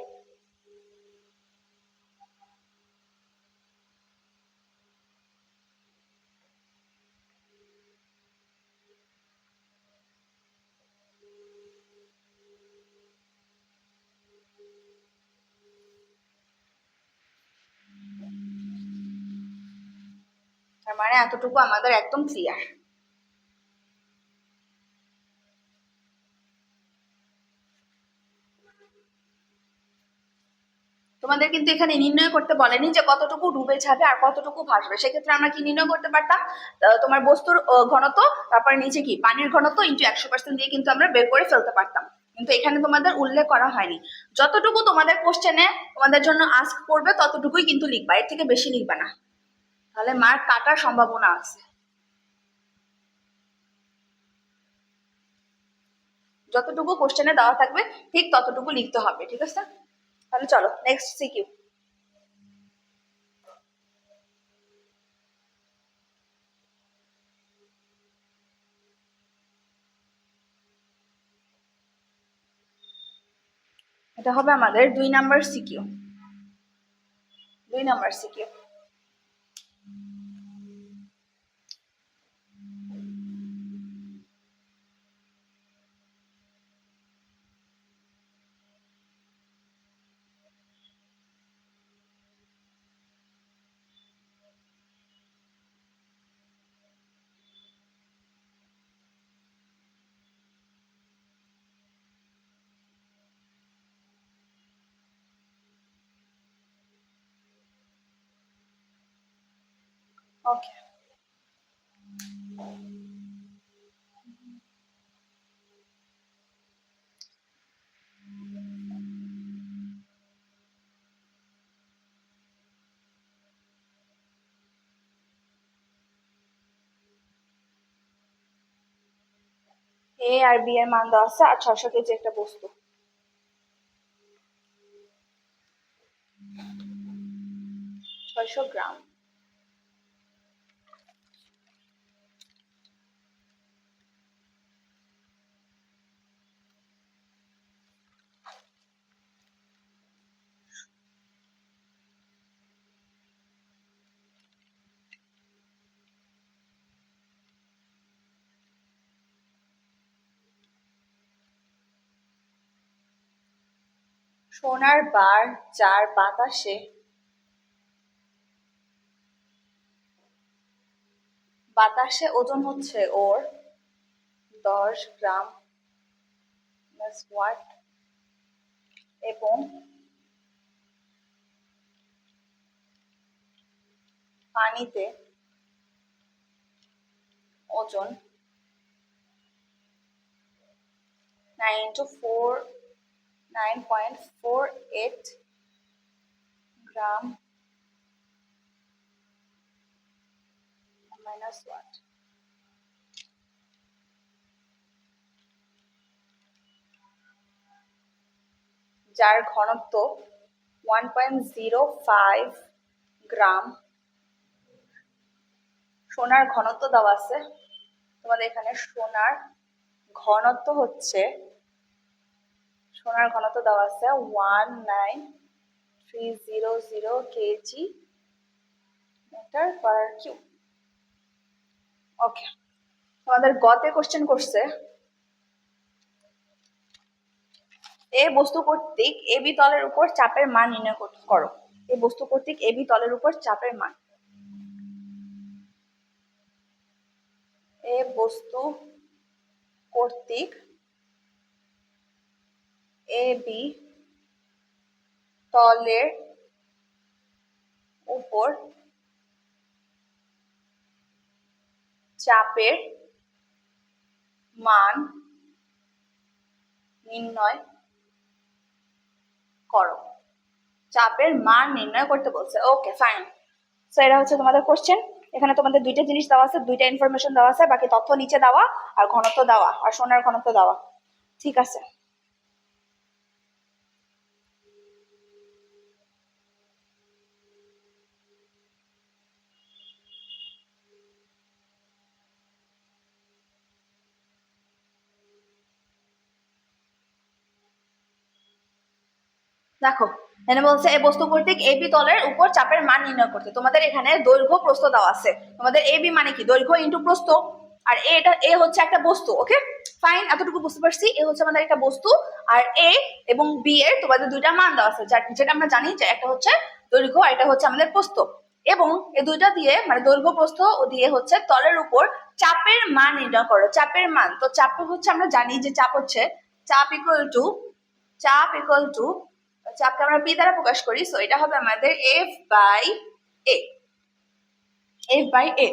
তার মানে এতটুকু আমাদের একদম ক্লিয়ার। তোমাদের কিন্তু এখানে নির্ণয় করতে বলেনি যে কতটুকু ডুবে যাবে আর কতটুকু ভাসবে, সেক্ষেত্রে আমরা কি নির্ণয় করতে পারতাম, তোমার বস্তুর ঘনত্ব তারপরে নিচে কি পানির ঘনত্ব ইন্টু 100% দিয়ে কিন্তু আমরা বের করে ফেলতে পারতাম, কিন্তু এখানে তোমাদের উল্লেখ করা হয়নি। যতটুকু তোমাদের কোশ্চেনে তোমাদের জন্য আস্ক করবে ততটুকুই কিন্তু লিখবা, এর থেকে বেশি লিখবা না, তাহলে মার্ক কাটার সম্ভাবনা আছে। যতটুকু কোশ্চেনে দেওয়া থাকবে ঠিক ততটুকু লিখতে হবে। ঠিক আছে, তাহলে চলো নেক্সট সিকিউ। এটা হবে আমাদের 2 number CQ. 2 number CQ. Okay, A আর বি এর মান দেওয়া আছে আর 600 কেজি একটা বস্তু। ছয়শো গ্রাম। সোনার বার যার বাতাসে বাতাসে ওজন হচ্ছে ওর 10 গ্রাম ওয়াট এবং পানিতে ওজন 9.48 গ্রাম মাইনাস ওয়াট। যার ঘনত্ব 1.05 গ্রাম। সোনার ঘনত্ব দেওয়া আছে তোমাদের এখানে, সোনার ঘনত্ব হচ্ছে, সোনার ঘনত্ব দেওয়া আছে 19300 কেজি মিটার পার কিউব। ওকে, তোমাদের গতে কোশ্চেন করছে এই বস্তু কর্তৃক এবি তলের উপর চাপের মান নির্ণয় করো। এই বস্তু কর্তৃক এবি তলের উপর চাপের মান। এ বস্তু কর্তৃক এবি তলের উপর চাপের মান নির্ণয় করো। চাপের মান নির্ণয় করতে বলছে। Okay fine. সো এটা হচ্ছে তোমাদের কোশ্চেন। এখানে তোমাদের দুইটা জিনিস দেওয়া আছে, দুইটা ইনফরমেশন দেওয়া আছে, বাকি তথ্য নিচে দেওয়া আর ঘনত্ব দেওয়া আর সোনার ঘনত্ব দেওয়া। ঠিক আছে, দেখো এখানে বলছে এই বস্তু কর্তৃক এবি তলের উপর চাপের মান নির্ণয় করতে। তোমাদের এখানে দৈর্ঘ্য প্রস্থ দেওয়া আছে। তোমাদের এবি মানে কি? দৈর্ঘ্য ইন্টু প্রস্থ। আর এটা এ হচ্ছে একটা বস্তু। ওকে ফাইন, এতটুকু বুঝতে পারছি। এ হচ্ছে আমাদের একটা বস্তু, আর এ এবং বি এর তোমাদের দুইটা মান দেওয়া আছে, যেটা আমরা জানি যে একটা হচ্ছে দৈর্ঘ্য আর এটা হচ্ছে আমাদের প্রস্থ। এবং এই দুইটা দিয়ে মানে দৈর্ঘ্য প্রস্থ ও দিয়ে হচ্ছে তলের উপর চাপের মান নির্ণয় করো। চাপের মান, তো চাপ হচ্ছে আমরা জানি যে চাপ হচ্ছে চাপ ইকুয়াল টু চাপকে আমরা পি দ্বারা প্রকাশ করি। সো এটা হবে আমাদের এফ বাই এ।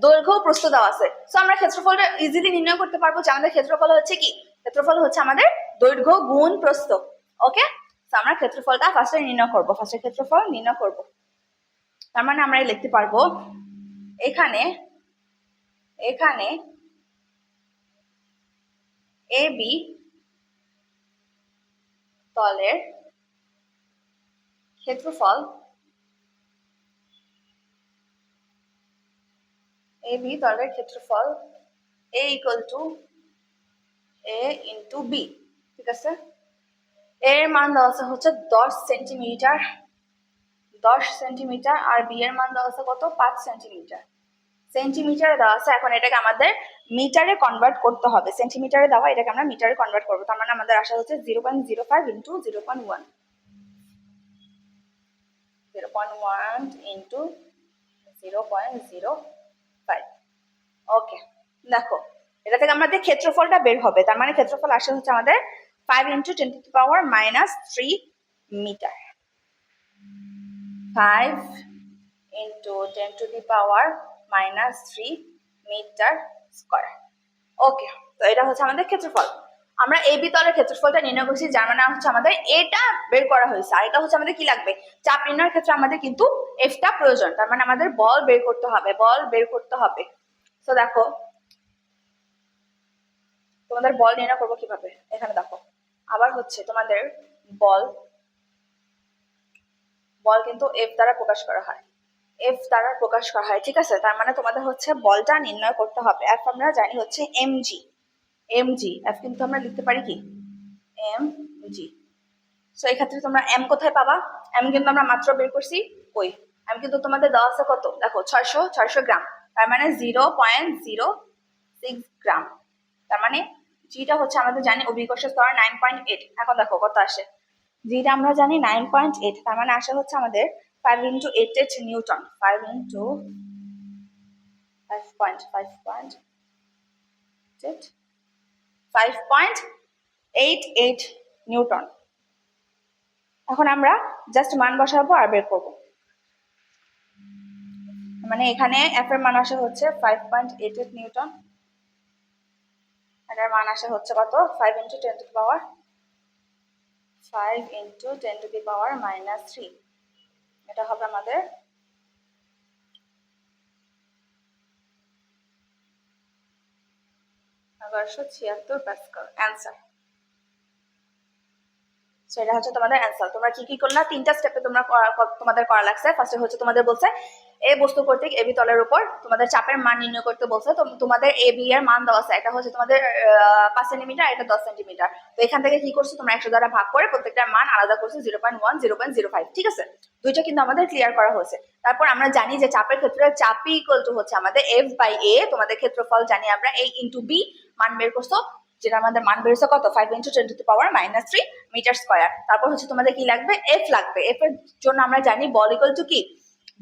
দৈর্ঘ্য প্রস্থ দেওয়া আছে। সো আমরা ক্ষেত্রফলটা ইজিলি নির্ণয় করতে পারবো যে আমাদের ক্ষেত্রফল হচ্ছে কি? ক্ষেত্রফল হচ্ছে আমাদের দৈর্ঘ্য গুণ প্রস্থ। ওকে, সো আমরা ক্ষেত্রফলটা ফার্স্টে নির্ণয় করব। ফার্স্টে ক্ষেত্রফল নির্ণয় করব। তার মানে আমরা লিখতে পারবো এখানে এ বি তলের ক্ষেত্রফল এ বি তলের ক্ষেত্রফল A equal to A into B. ঠিক আছে, এর মান দেওয়া আছে হচ্ছে 10 সেন্টিমিটার আর বি এর মান দেওয়া আছে কত? 5 সেন্টিমিটারে দেওয়া আছে। এখন এটাকে আমাদের মিটারে কনভার্ট করতে হবে। সেন্টিমিটারে দেওয়া, এটাকে আমরা মিটারে কনভার্ট করবো। তার মানে আমাদের আসা হচ্ছে 0.05 ইন্টু 0.1 ইন্টু 0.05। ওকে, দেখো এটা থেকে আমাদের ক্ষেত্রফলটা বের হবে। তার মানে ক্ষেত্রফল আসে হচ্ছে আমাদের 5 into 10⁻³ metre. 5 into 10⁻³ metre square. Okay, তো এটা হচ্ছে আমাদের ক্ষেত্রফল। আমরা এ বি তলের ক্ষেত্রফলটা নির্ণয় করছি, যার মানে হচ্ছে আমাদের এটা বের করা হয়েছে। আর এটা হচ্ছে আমাদের কি লাগবে? চাপ নির্ণয়ের ক্ষেত্রে আমাদের কিন্তু এফটা প্রয়োজন। তার মানে আমাদের বল বের করতে হবে। তো দেখো তোমাদের বল নির্ণয় করবো কিভাবে। এখানে দেখো আবার হচ্ছে তোমাদের বল কিন্তু এফ দ্বারা প্রকাশ করা হয়। ঠিক আছে, তার মানে তোমাদের হচ্ছে বলটা নির্ণয় করতে হবে। এফ আমরা জানি হচ্ছে এমজি। এফ কিন্তু আমরা লিখতে পারি কি? এমজি। সো এই ক্ষেত্রে তোমরা এম কোথায় পাবা? এম কিন্তু আমরা মাত্র বের করছি। কই? এম কিন্তু তোমাদের দেওয়া আছে কত? দেখো 600 গ্রাম। তার মানে 0.06 গ্রাম। তার মানে জিটা হচ্ছে আমাদের জানি অভিকর্ষ স্তর 9.8। এখন দেখো কত আসে। জিটা আমরা জানি 9.8, তার মানে আসা হচ্ছে আমাদের 5 ইন্টু 8 নিউটন। 5 into 5.88 Newton. এখন আমরা জাস্ট মান বসাবো আর বের করবো। মানে এখানে এফ এর মান আসে হচ্ছে 5.88 নিউটন, এটার মান আসে হচ্ছে কত? 5 ইন্টু 10⁻³ এটা হবে আমাদের 1176 প্যাসকেল অ্যান্সার। সেটা হচ্ছে তোমাদের অ্যান্সার। তোমরা কি কি করলা? 3টা স্টেপে তোমাদের করা লাগছে। ফার্স্টে হচ্ছে তোমাদের বলছে এই বস্তু কর্তৃক এবি তলের উপর তোমাদের চাপের মান নির্ণয় করতে বলছে। তো তোমাদের এবি এর মান দেওয়া আছে, এটা হচ্ছে তোমাদের 5 সেন্টিমিটার, এটা 10 সেন্টিমিটার। তো এখান থেকে কি করছো তোমরা? 100 দ্বারা ভাগ করে প্রত্যেকটার মান আলাদা করছো 0.1 0.05। ঠিক আছে, দুইটা কিন্তু আমাদের ক্লিয়ার করা হয়েছে। তারপর আমরা জানি যে চাপের ক্ষেত্রে চাপি ইকুয়াল টু হচ্ছে আমাদের এফ বাই এ। তোমাদের ক্ষেত্রফল জানি আমরা এ ইন্টু বি। মান বের করছো, যেটা আমাদের মান বেরোছে কত? 5 ইন্টু 10⁻³ মিটার স্কয়ার। তারপর হচ্ছে তোমাদের কি লাগবে? এফ লাগবে। এফ এর জন্য আমরা জানি বল ইকুয়াল টু কি?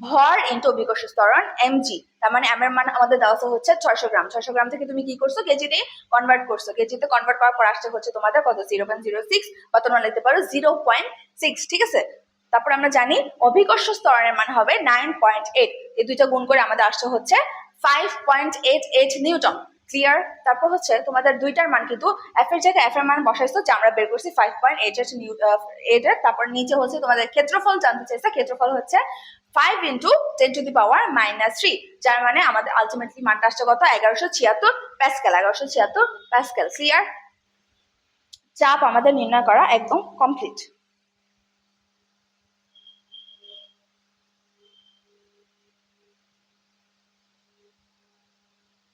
ভর ইন্টু অভিকর্ষ ত্বরণ এমজি। তার মানে এম এর মান আমাদের দেওয়া হচ্ছে 600 গ্রাম। 600 গ্রাম থেকে তুমি কি করছো? কেজিতে কনভার্ট করছো। কেজিতে কনভার্ট করার পর আসছে হচ্ছে তোমাদের কত? 0.06, বা তোমরা লিখতে পারো 0.6। ঠিক আছে, তারপর আমরা জানি অভিকর্ষ ত্বরণের মান হবে 9.8, এই দুইটা গুণ করে আমাদের আসছে হচ্ছে 5.88 নিউটন। ক্লিয়ার? তারপর হচ্ছে তোমাদের দুইটার মান কিন্তু এফ এর জায়গায় এফ এর মান বসাইছো, যে আমরা বের করছি 5.88 এর। তারপর নিচে হচ্ছে তোমাদের ক্ষেত্রফল জানতে চাইছে, ক্ষেত্রফল হচ্ছে 5 × 10⁻³ যার মানে আমাদের আলটিমেটলি মানটা আসছে কত? 1176 প্যাসকেল। 1176 প্যাসকেল। ক্লিয়ার? চাপ আমাদের নির্ণয় করা একদম কমপ্লিট।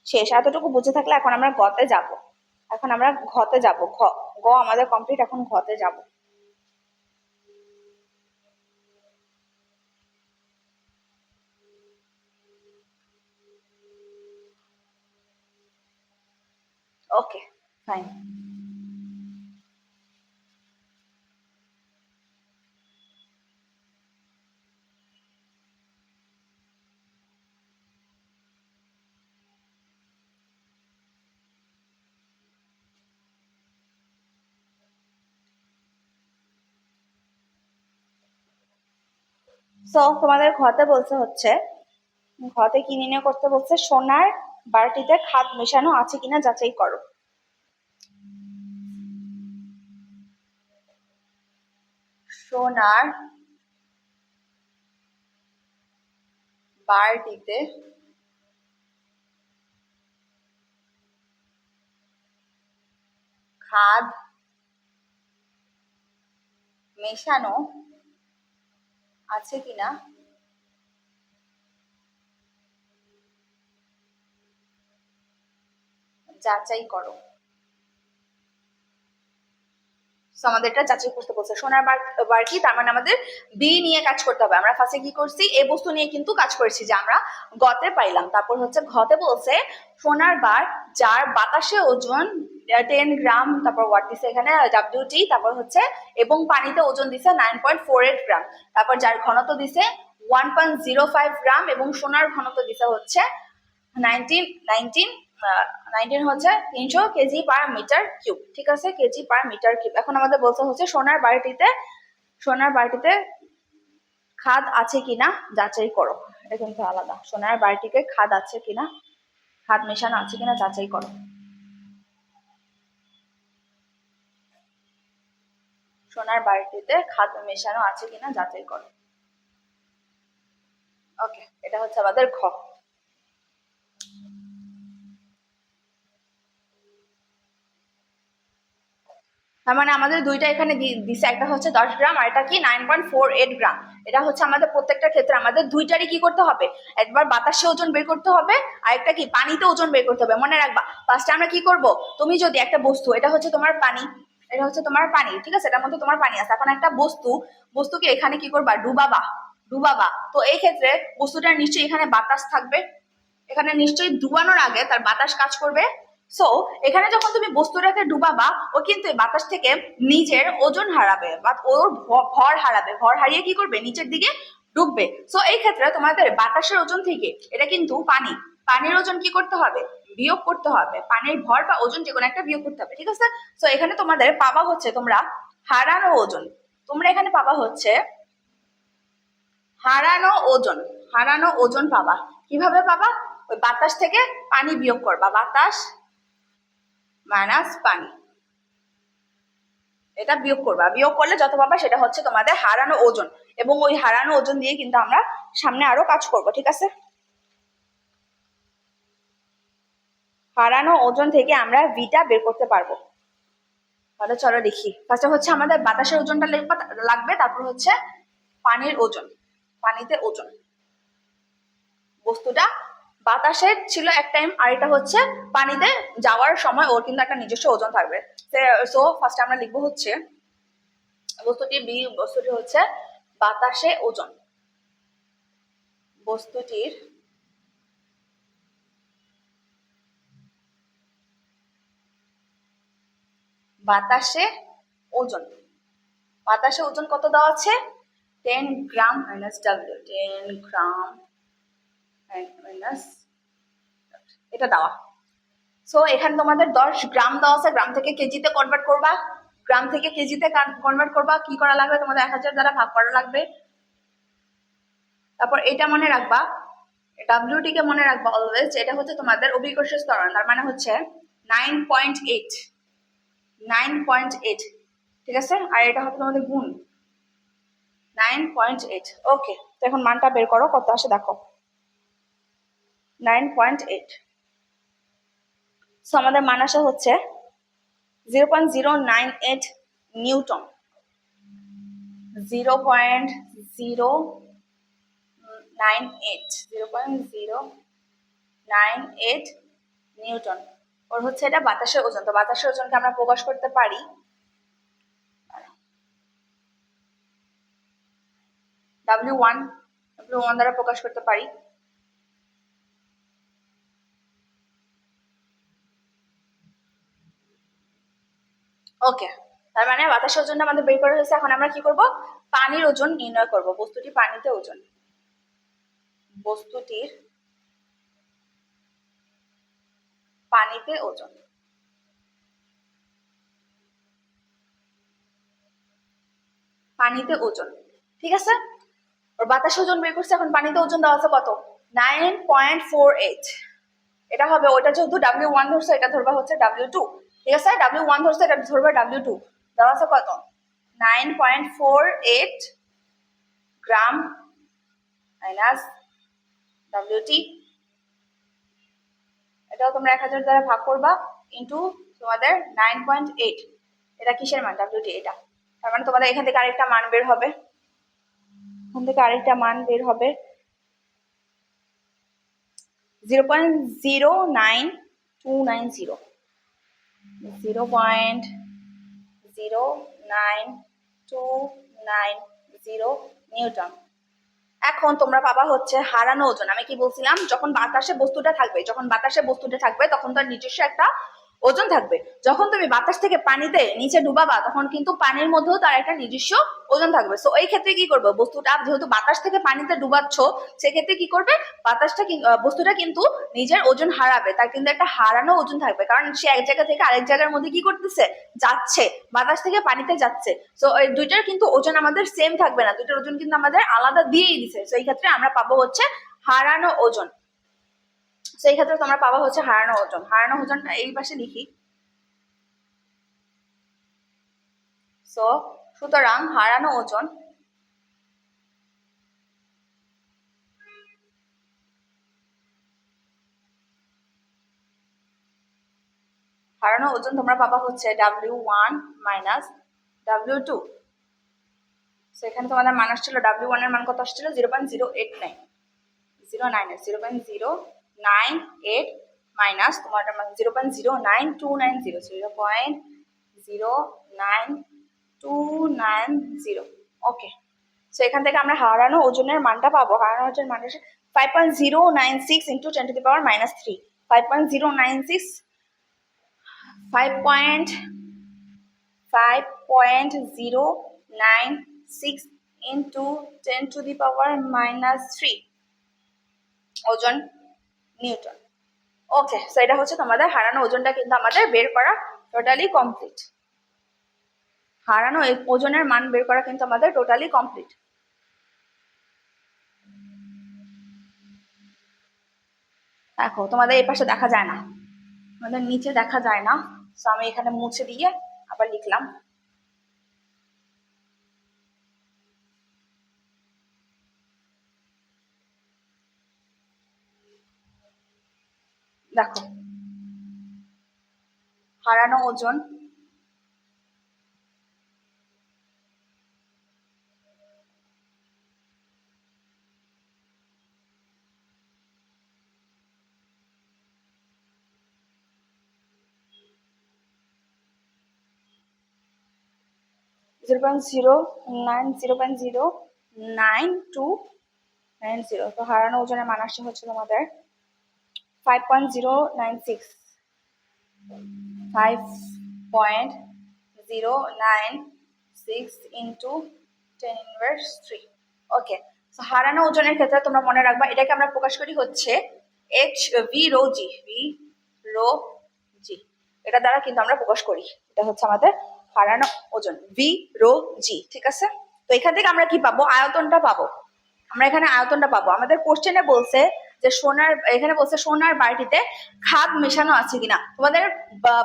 শেষ। এতটুকু বুঝে থাকলে এখন আমরা ঘতে যাব। এখন আমরা ঘতে যাব। গ আমাদের কমপ্লিট, এখন ঘতে যাব। ওকে, ফাইন। সো তোমাদের ঘতে বলছে হচ্ছে, ঘতে কি নির্ণয় করতে বলছে? সোনার বালতিতে খাদ মেশানো আছে কিনা যাচাই করো। সোনার বালতিতে খাদ মেশানো আছে কিনা যাচাই করো। আমাদের এটা যাচাই করতে বলছে। সোনার বার কি, তার মানে আমাদের বি নিয়ে কাজ করতে হবে। আমরা ফার্স্টে কি করছি? এ বস্তু নিয়ে কিন্তু কাজ করেছি, যে আমরা গতে পাইলাম। তারপর হচ্ছে ঘতে বলছে সোনার বার যার বাতাসে ওজন 10 গ্রাম, তারপর ওয়াট দিছে এখানে WT, তারপর হচ্ছে এবং পানিতে ওজন দিছে 9.48 গ্রাম, তারপর যার ঘনত্ব দিছে 1.05 গ্রাম এবং সোনার ঘনত্ব দিছে হচ্ছে 19 হচ্ছে 300 কেজি পার মিটার কিউব। ঠিক আছে, কেজি পার মিটার কিউব। এখন আমাদের বলতে হচ্ছে সোনার বাড়িটিতে খাদ আছে কিনা যাচাই করো। এটা কিন্তু আলাদা। সোনার বাড়িটিতে খাদ আছে কিনা, খাদ মেশানো আছে কিনা যাচাই করো। সোনার বাড়িটিতে খাদ মেশানো আছে কিনা যাচাই করো। ওকে, এটা হচ্ছে আমাদের ঘ। তার মানে আমাদের দুইটা এখানে দিছে, একটা হচ্ছে 10 গ্রাম আর এটা কি 9.48 গ্রাম। এটা হচ্ছে আমাদের প্রত্যেকটা ক্ষেত্রে আমাদের দুইটারই কি করতে হবে? একবার বাতাসে ওজন বের করতে হবে, আর একটা কি পানিতে ওজন বের করতে হবে। মনে রাখবা, ফার্স্টে আমরা কি করব? তুমি যদি একটা বস্তু, এটা হচ্ছে তোমার পানি, এটা হচ্ছে তোমার পানি, ঠিক আছে, এটার মধ্যে তোমার পানি আছে। এখন একটা বস্তুকে এখানে কি করবা? ডুবাবা। তো এই ক্ষেত্রে বস্তুটার নিশ্চয়ই এখানে বাতাস থাকবে, এখানে নিশ্চয়ই ডুবানোর আগে তার বাতাস কাজ করবে। সো এখানে যখন তুমি বস্তুটাকে ডুবাবা, ও কিন্তু বাতাস থেকে নিজের ওজন হারাবে বা ওর ভর হারাবে, ভর হারিয়ে কি করবে? নিচের দিকে ডুববে। সো এই ক্ষেত্রে তোমাদের বাতাসের ওজন থেকে, এটা কিন্তু পানির ওজন কি করতে হবে? বিয়োগ করতে হবে। পানির ভর বা ওজন যে কোনো একটা বিয়োগ করতে হবে, ঠিক আছে। সো এখানে তোমাদের পাবা হচ্ছে তোমরা হারানো ওজন। তোমরা এখানে পাবা হচ্ছে হারানো ওজন পাবা। কিভাবে পাবা? ওই বাতাস থেকে পানি বিয়োগ করবা, বাতাস মাইনাস পানি, এটা বিয়োগ করবা। বিয়োগ করলে যত পাবা সেটা হচ্ছে তোমাদের হারানো ওজন, এবং ওই হারানো ওজন দিয়ে কিন্তু আমরা সামনে আরো কাজ করব, ঠিক আছে। হারানো ওজন থেকে আমরা ভিটা বের করতে পারবো। তাহলে চলো দেখি। ফার্স্টে হচ্ছে আমাদের বাতাসের ওজনটা লাগবে, তারপর হচ্ছে পানির ওজন, পানিতে ওজন। বস্তুটা বাতাসে ছিল এক টাইম, আর এটা হচ্ছে পানিতে যাওয়ার সময় ওর কিন্তু একটা নিজস্ব ওজন থাকবে। সো ফার্স্টে আমরা লিখবো হচ্ছে বস্তুটি হচ্ছে বাতাসে ওজন। বস্তুটির বাতাসে ওজন, বাতাসে ওজন কত দেওয়া আছে? 10 গ্রাম মাইনাস W, 10 গ্রাম মাইনাস এটা দেওয়া। সো এখানে তোমাদের 10 গ্রাম দেওয়া আছে, গ্রাম থেকে কেজিতে কনভার্ট করবা। গ্রাম থেকে কেজিতে কনভার্ট করবা, কি করা লাগবে তোমাদের 1000 দ্বারা ভাগ করা লাগবে। তারপর এটা মনে রাখবা, ডাব্লিউটি কে মনে রাখবা অলওয়েজ, এটা হচ্ছে তোমাদের অভিকর্ষের ত্বরণ, তার মানে হচ্ছে 9.8, 9.8, ঠিক আছে। আর এটা হবে তোমাদের গুণ 9.8। ওকে, তো এখন মানটা বের করো, কত আসে দেখো, 9.8। সো আমাদের মান আসা হচ্ছে 0.098 নিউটন, 0.098 নিউটন। ওর হচ্ছে এটা বাতাসের ওজন। তো বাতাসের ওজনকে আমরা প্রকাশ করতে পারি W1 দ্বারা প্রকাশ করতে পারি। ওকে, তার মানে বাতাসের ওজনটা আমাদের বের করা হয়েছে। এখন আমরা কি করব, পানির ওজন নির্ণয় করব। বস্তুটি পানিতে ওজন, বস্তুটির পানিতে ওজন, পানিতে ওজন, ঠিক আছে। ওর বাতাসের ওজন বের করছে, এখন পানিতে ওজন দেওয়া আছে কত, 9.48। এটা হবে, ওটা যেহেতু W1 ধরছে, এটা ধরবা হচ্ছে W2, ঠিক আছে। W1 ধরছে, এটা ধরবা W2, দেওয়া আছে কত, 9.48 গ্রাম মাইনাস WT। এটাও তোমরা 1000 দ্বারা ভাগ করবা, ইন্টু তোমাদের 9.8, এটা কিসের মান, WT এটা। তার মানে তোমাদের এখান থেকে আরেকটা মান বের হবে, এখান থেকে আরেকটা মান বের হবে 0.09290, 0.09290 নিউটন। এখন তোমরা পাবা হচ্ছে হারানো ওজন। আমি কি বলছিলাম, যখন বাতাসে বস্তুটা থাকবে, তখন তার নিজস্ব একটা ওজন থাকবে। যখন তুমি বাতাস থেকে পানিতে নিচে ডুবাবা, তখন কিন্তু পানির মধ্যেও তার একটা নিজস্ব ওজন থাকবে। সো এই ক্ষেত্রে কি করবে, বস্তুটা যেহেতু বাতাস থেকে পানিতে ডুবাচ্ছ, সেক্ষেত্রে কি করবে, বস্তুটা কিন্তু নিজের ওজন হারাবে, তার কিন্তু একটা হারানো ওজন থাকবে, কারণ সে এক জায়গা থেকে আরেক জায়গার মধ্যে কি করতেছে, যাচ্ছে, বাতাস থেকে পানিতে যাচ্ছে। সো এই দুইটার কিন্তু ওজন আমাদের সেম থাকবে না, দুইটার ওজন কিন্তু আমাদের আলাদা দিয়েই দিছে। সো এই ক্ষেত্রে আমরা পাবো হচ্ছে হারানো ওজন। সেই ক্ষেত্রে তোমরা পাবা হচ্ছে হারানো ওজন। হারানো ওজনটা এই পাশে লিখি। সো সুতরাং হারানো ওজন তোমরা পাবা হচ্ছে W1 মাইনাস W2। সেখানে তোমাদের মান আসছিল, W1 এর মান কত আসছিল, 0.089, 0.098 মাইনাস তোমার 0.09290, 0.09290। ওকে, সো এখান থেকে আমরা হারানো ওজনের মানটা পাবো। হারানো ওজনের মান হচ্ছে 5.096 into 10 to the power -3, 5.096, 5.096 into 10 to the power -3 ওজন নিউটন। ওকে, সো এটা হচ্ছে তোমাদের হারানো ওজনটা কিন্তু আমাদের বের করা টোটালি কমপ্লিট। হারানো ওজনের মান বের করা কিন্তু আমাদের টোটালি কমপ্লিট। দেখো তোমাদের এই পাশে দেখা যায় না, আমাদের নিচে দেখা যায় না, তো আমি এখানে মুছে দিয়ে আবার লিখলাম। দেখো, হারানো ওজন zero point zero nine two 90। তো হারানো ওজনের মান আসছে হচ্ছে তোমাদের 5.096, 5.096 ইন্টু 10⁻³ ওকে। তো হারানো ওজনের ক্ষেত্রে তোমরা মনে রাখবা, এটাকে আমরা প্রকাশ করি হচ্ছে V রো জি, এটা দ্বারা কিন্তু আমরা প্রকাশ করি। এটা হচ্ছে আমাদের হারানো ওজন, ভি রো জি। ঠিক আছে, তো এখান থেকে আমরা কি পাবো? আয়তনটা পাবো। আমরা এখানে আয়তনটা পাবো। আমাদের কোশ্চেনে বলছে যে সোনার, এখানে বলছে সোনার বাটিতে খাদ মেশানো আছে কিনা। তোমাদের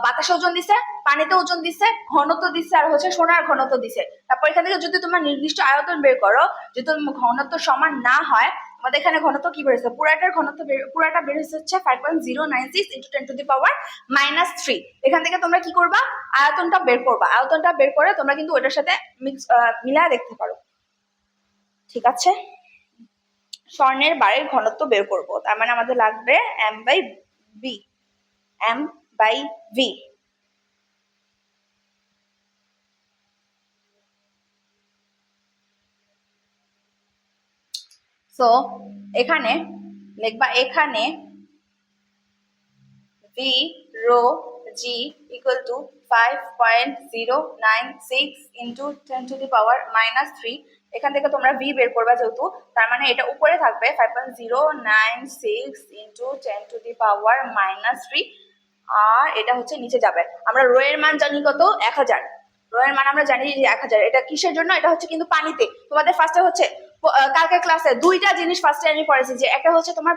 বাতাসে ওজন দিছে, পানিতে ওজন দিছে, ঘনত্ব দিছে, আর হচ্ছে সোনার ঘনত্ব দিছে। তারপর এখান থেকে যদি তোমার নির্দিষ্ট আয়তন বের করো, যদি ঘনত্ব সমান না হয়, আমাদের এখানে ঘনত্ব কি বেরোছে? পুরাটার ঘনত্ব পুরাটা বের হচ্ছে 5.096 ইন্টু 10⁻³ এখান থেকে তোমরা কি করবা? আয়তনটা বের করবা। আয়তনটা বের করে তোমরা কিন্তু ওটার সাথে মিলায় দেখতে পারো। ঠিক আছে, স্বর্ণের বারের ঘনত্ব বের করব, তার মানে আমাদের লাগবে m/v, m/v। সো এখানে লিখবা, এখানে v rho g equal to 5.096 into 10⁻³ এখান থেকে তোমরা v বের করবা যেহেতু, তার মানে এটা উপরে থাকবে 5.096 into 10⁻³ আর এটা হচ্ছে নিচে যাবে। আমরা রো এর মান জানি কত? 1000। রো এর মান আমরা জানি যে 1000। এটা কিসের জন্য? এটা হচ্ছে কিন্তু পানিতে। তোমাদের ফার্স্টে হচ্ছে কালকের ক্লাসে দুইটা জিনিস ফার্স্টে আমি পড়েছি, যে একটা হচ্ছে তোমার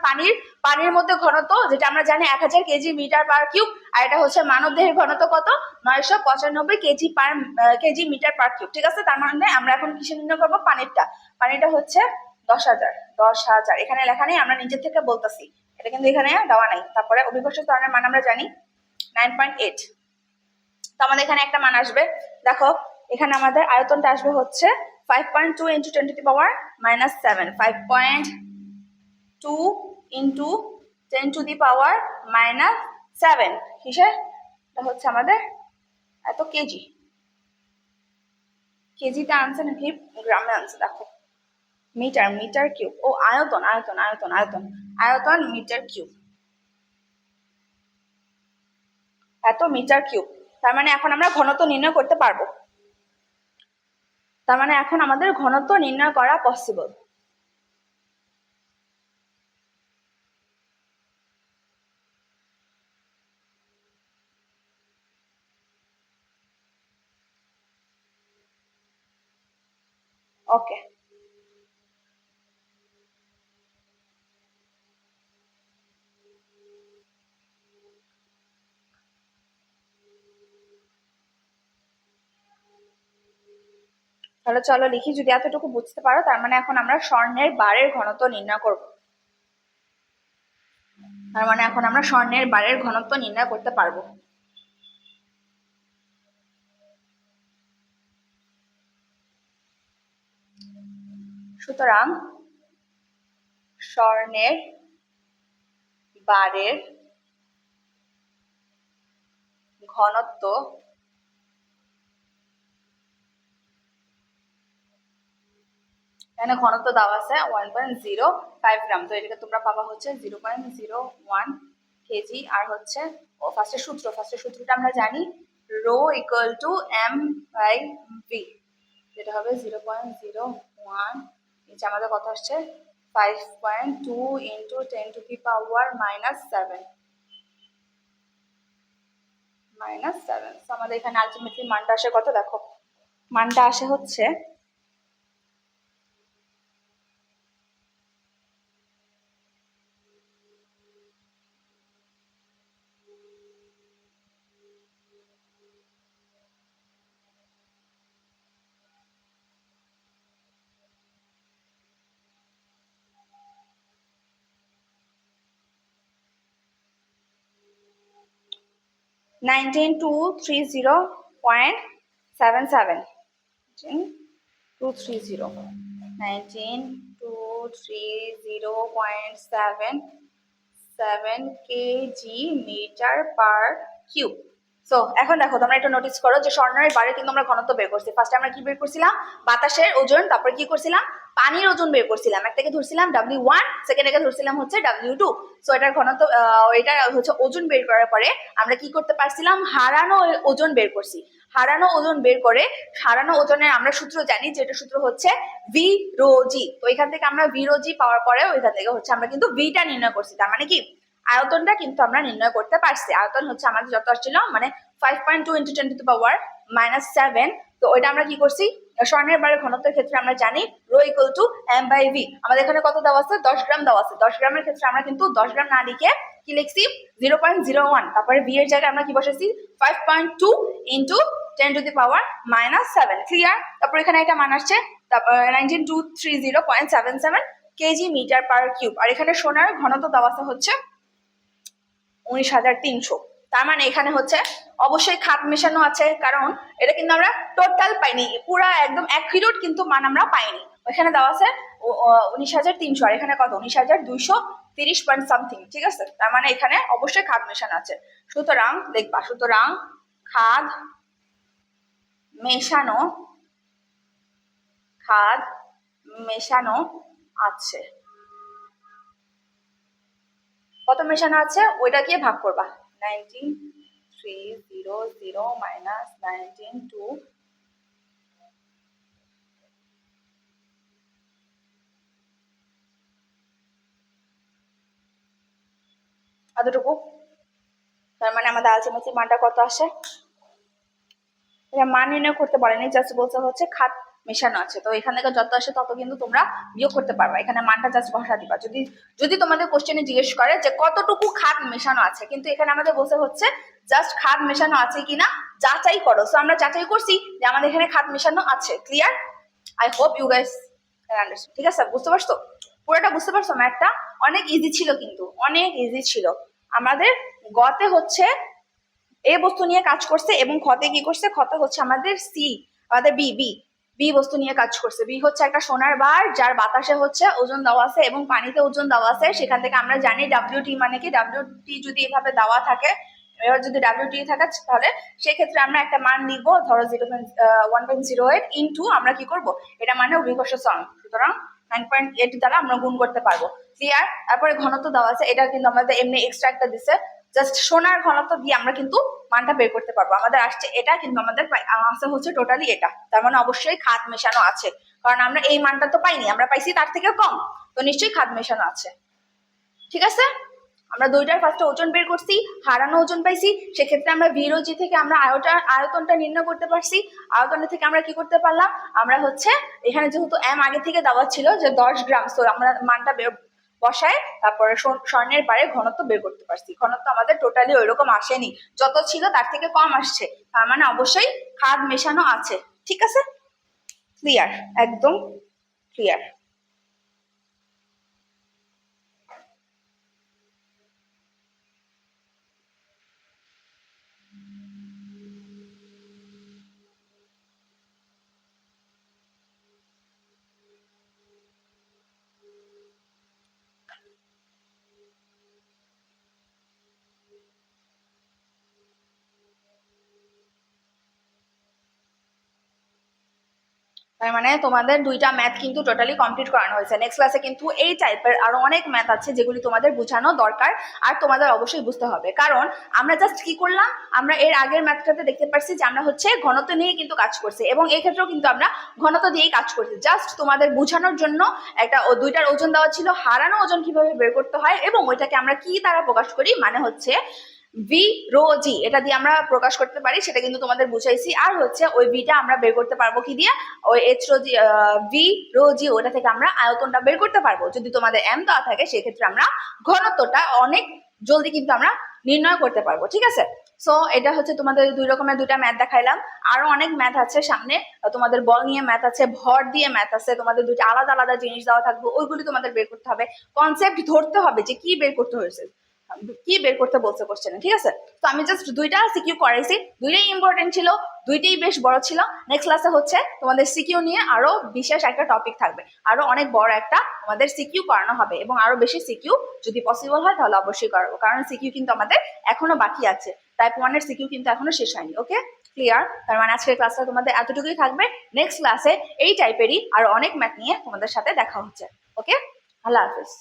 পানির মধ্যে ঘনত্ব, যেটা আমরা জানি 1000 কেজি মিটার পার কিউব, আর এটা হচ্ছে মানব দেহের ঘনত্ব কত? 995 কেজি মিটার পার কিউব। ঠিক আছে, তার মানে আমরা এখন কিসে নির্ণয় করবো? পানিরটা। পানিটা হচ্ছে 10,000। এখানে লেখা নেই, আমরা নিজের থেকে বলতেছি, এটা কিন্তু এখানে দেওয়া নাই। তারপরে অভিকর্ষ ত্বরণের মান আমরা জানি 9.8। তো আমাদের এখানে একটা মান আসবে, দেখো এখানে আমাদের আয়তনটা আসবে হচ্ছে 5.2 into 10⁻⁻7, 5.2 into 10⁻⁻7 কিসে? এটা হচ্ছে আমাদের এত কেজি। কেজিতে আনছে নাকি গ্রামে আনছে? দেখো মিটার কিউব। ও আয়তন মিটার কিউব, এত মিটার কিউব। তার মানে এখন আমরা ঘনত্ব নির্ণয় করতে পারবো। তার মানে এখন আমাদের ঘনত্ব নির্ণয় করা পসিবল। ওকে, তাহলে চলো লিখি, যদি এতটুকু বুঝতে পারো। তার মানে এখন আমরা স্বর্ণের বারের ঘনত্ব নির্ণয় করব। তার মানে এখন আমরা স্বর্ণের বারের ঘনত্ব নির্ণয় করতে পারবো। সুতরাং স্বর্ণের বারের ঘনত্ব এখানে ঘনত্ব দেওয়া আছে 1.05 গ্রাম। তো এটাকে তোমরা পাবা হচ্ছে 0.01 কেজি। আর হচ্ছে ফার্স্টের সূত্রটা আমরা জানি, রো ইকুয়াল টু m/v, যেটা হবে 0.01। নিচে আমাদের কত আসছে? 5.2 into 10⁻⁻7 -7। তো আমাদের এখানে আলটিমেটলি মানটা আসে কত? দেখো মানটা আসে হচ্ছে 19230.77, 19230.77 KG metre per cube. So এখন দেখো তোমরা এটা নোটিস করো যে স্বর্ণের বারে কিন্তু আমরা ঘনত্ব বের করছি। ফার্স্টে আমরা কি বের করছিলাম? বাতাসের ওজন। তারপর কি করছিলাম? পানির ওজন বের করছিলাম। একটাকে ধরছিলাম W1, সেকেন্ডটাকে ধরছিলাম হচ্ছে W2। সো এটার ঘনত্ব, এটা হচ্ছে ওজন বের করার পরে আমরা কি করতে পারছিলাম? হারানো ওজন বের করছি। হারানো ওজন বের করে হারানো ওজনের আমরা সূত্র জানি, যেটা সূত্র হচ্ছে ভি রো জি। তো এখান থেকে আমরা ভি রো জি পাওয়ার পরে ওইখান থেকে হচ্ছে আমরা কিন্তু ভিটা নির্ণয় করছি। তার মানে কি আয়তনটা কিন্তু আমরা নির্ণয় করতে পারছি। আয়তন হচ্ছে আমাদের যত আসছিল, মানে 5.2 into 10⁻⁻⁷ -7, তো ওইটা আমরা কি করছি, স্বর্ণের বারের ঘনত্বের ক্ষেত্রে আমরা জানি রো ইকুয়াল টু m/v। আমাদের এখানে কত দেওয়া আছে, 10 গ্রাম দেওয়া আছে। 10 গ্রামের ক্ষেত্রে আমরা কিন্তু 10 গ্রাম না লিখে কি লিখছি, 0.01, তারপরে v এর জায়গায় আমরা কি বসাইছি 5.2 ইন্টু 10⁻⁻7। ক্লিয়ার? তারপর এখানে একটা মান আসছে, তারপর 19230.77 কেজি মিটার পার কিউব। আর এখানে সোনার ঘনত্ব দেওয়া আছে হচ্ছে 19,300। তার মানে এখানে হচ্ছে অবশ্যই খাত মেশানো আছে, কারণ এটা কিন্তু আমরা টোটাল পাইনি, পুরা একদম অ্যাকুরেট কিন্তু মান আমরা পাইনি। ওইখানে দেওয়া আছে 19,300, আর এখানে কত 19,230 পয়েন্ট সামথিং। ঠিক আছে, তার মানে এখানে অবশ্যই খাদ মেশানো আছে। সুতরাং লিখবা, সুতরাং খাদ মেশানো, খাদ মেশানো আছে। কত মেশানো আছে ওইটাকে ভাগ করবা, 19,300 মাইনাস 19,2, এতটুকু। তার মানে আমাদের আলটিমেটলি মানটা কত আসে, এটা মান নির্ণয় করতে পারেনি, জাস্ট বলছে হচ্ছে খাত মেশানো আছে। তো এখান থেকে যত আসে তত কিন্তু তোমরা বিয়োগ করতে পারবা, এখানে মানটা জাস্ট বসা দিবা। যদি যদি তোমাদের কোশ্চেনে জিজ্ঞেস করে যে কতটুকু খাত মেশানো আছে, কিন্তু এখানে আমাদের বলতে হচ্ছে জাস্ট খাত মেশানো আছে কিনা যাচাই করো। সো আমরা যাচাই করছি যে আমাদের এখানে খাত মেশানো আছে। Clear? I hope you guys can understand. ঠিক আছে, বুঝতে পারছো? পুরোটা বুঝতে পারছো? ম্যাথটা অনেক ইজি ছিল, কিন্তু অনেক ইজি ছিল। আমাদের গতে হচ্ছে এ বস্তু নিয়ে কাজ করছে, এবং খতে কি করছে, খতে হচ্ছে আমাদের সি, আমাদের বি বি বি বস্তু নিয়ে কাজ করছে। বি হচ্ছে একটা সোনার বার, যার বাতাসে হচ্ছে ওজন দেওয়া আছে এবং পানিতে ওজন দেওয়া আছে। সেখান থেকে আমরা জানি ডাব্লিউটি মানে কি, ডাব্লিউটি যদি এভাবে দেওয়া থাকে, এবার যদি ডাব্লিউটি থাকে তাহলে সেক্ষেত্রে আমরা একটা মান নিব, ধরো 1.08 ইন্টু আমরা কি করব, এটা মানে অভিকর্ষ ত্বরণ, সুতরাং 9.8 দ্বারা আমরা গুণ করতে পারবো। ক্লিয়ার? তারপরে ঘনত্ব দেওয়া আছে, এটা কিন্তু আমাদের এমনি এক্সট্রা একটা দিছে, জাস্ট সোনার ঘনত্ব দিয়ে আমরা কিন্তু মানটা বের করতে পারবো। আমাদের আসছে এটা, কিন্তু আমাদের আসছে হচ্ছে টোটালি এটা। তার মানে অবশ্যই খাদ মেশানো আছে, কারণ আমরা এই মানটা তো পাইনি, আমরা পাইছি তার থেকে কম, তো নিশ্চয়ই খাদ মেশানো আছে। ঠিক আছে, আমরা দুইটার ফার্স্টে ওজন বের করছি, হারানো ওজন পাইছি, সেক্ষেত্রে আমরা ভিরোজি থেকে আমরা আয়তনটা নির্ণয় করতে পারছি। আয়তনের থেকে আমরা কি করতে পারলাম, আমরা হচ্ছে এখানে যেহেতু এম আগে থেকে দেওয়া ছিল যে 10 গ্রাম, তো আমরা মানটা বসায় তারপরে স্বর্ণের বারে ঘনত্ব বের করতে পারছি। ঘনত্ব আমাদের টোটালি ওইরকম আসেনি, যত ছিল তার থেকে কম আসছে, তার মানে অবশ্যই খাদ মেশানো আছে। ঠিক আছে, ক্লিয়ার? একদম ক্লিয়ার। তার মানে তোমাদের দুইটা ম্যাথ কিন্তু টোটালি কমপ্লিট করানো হয়েছে। নেক্সট ক্লাসে কিন্তু এই টাইপের আরো অনেক ম্যাথ আছে যেগুলি তোমাদের বোঝানো দরকার, আর তোমাদের অবশ্যই বুঝতে হবে। কারণ আমরা জাস্ট কি করলাম, আমরা এর আগের ম্যাথটাতে দেখতে পাচ্ছি যে আমরা হচ্ছে ঘনত্ব নিয়ে কিন্তু কাজ করছি, এবং এই ক্ষেত্রেও কিন্তু আমরা ঘনত্ব দিয়েই কাজ করছি। জাস্ট তোমাদের বোঝানোর জন্য একটা দুইটার ওজন দেওয়া ছিল, হারানো ওজন কিভাবে বের করতে হয় এবং ওইটাকে আমরা কি দ্বারা প্রকাশ করি, মানে হচ্ছে ভি রো জি, এটা দিয়ে আমরা প্রকাশ করতে পারি, সেটা কিন্তু তোমাদের বুঝাইছি। আর হচ্ছে ওই ভিটা আমরা বের করতে পারবো কি দিয়ে, ওই এইচ রো জি, ভি রো জি, ওটা থেকে আমরা আয়তনটা বের করতে পারবো। যদি তোমাদের এম দেওয়া থাকে সেক্ষেত্রে আমরা ঘনত্বটা অনেক জলদি কিন্তু আমরা নির্ণয় করতে পারবো। ঠিক আছে, সো এটা হচ্ছে তোমাদের দুই রকমের দুইটা ম্যাথ দেখাইলাম। আরো অনেক ম্যাথ আছে সামনে, তোমাদের বল নিয়ে ম্যাথ আছে, ভর দিয়ে ম্যাথ আছে, তোমাদের দুইটা আলাদা আলাদা জিনিস দেওয়া থাকবে, ওইগুলি তোমাদের বের করতে হবে। কনসেপ্ট ধরতে হবে যে কি বের করতে হয়েছে, কি বের করতে বলছে কোশ্চেনে। ঠিক আছে, তো আমি জাস্ট দুইটা সিকিউ করাইছি, দুইটাই ইম্পর্টেন্ট ছিল, দুইটাই বেশ বড় ছিল। নেক্সট ক্লাসে হচ্ছে তোমাদের সিকিউ নিয়ে আরো বিশেষ একটা টপিক থাকবে, আরো অনেক বড় একটা তোমাদের সিকিউ করানো হবে, এবং আরো বেশি সিকিউ যদি পসিবল হয় তাহলে অবশ্যই করাবো, কারণ সিকিউ কিন্তু আমাদের এখনো বাকি আছে, টাইপ 1 এর সিকিউ কিন্তু এখনো শেষ হয়নি। ওকে, ক্লিয়ার? তার মানে আজকের ক্লাসটা তোমাদের এতটুকুই থাকবে। নেক্সট ক্লাসে এই টাইপেরই আরো অনেক ম্যাথ নিয়ে তোমাদের সাথে দেখা হচ্ছে। ওকে, আল্লাহ হাফিজ।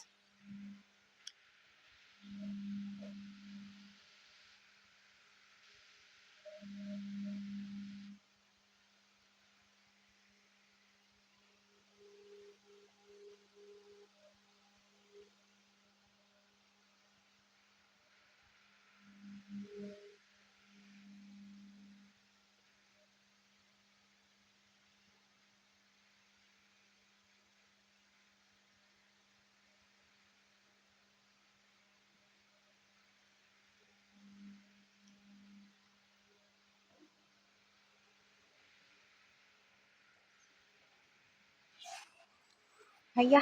ভাইয়া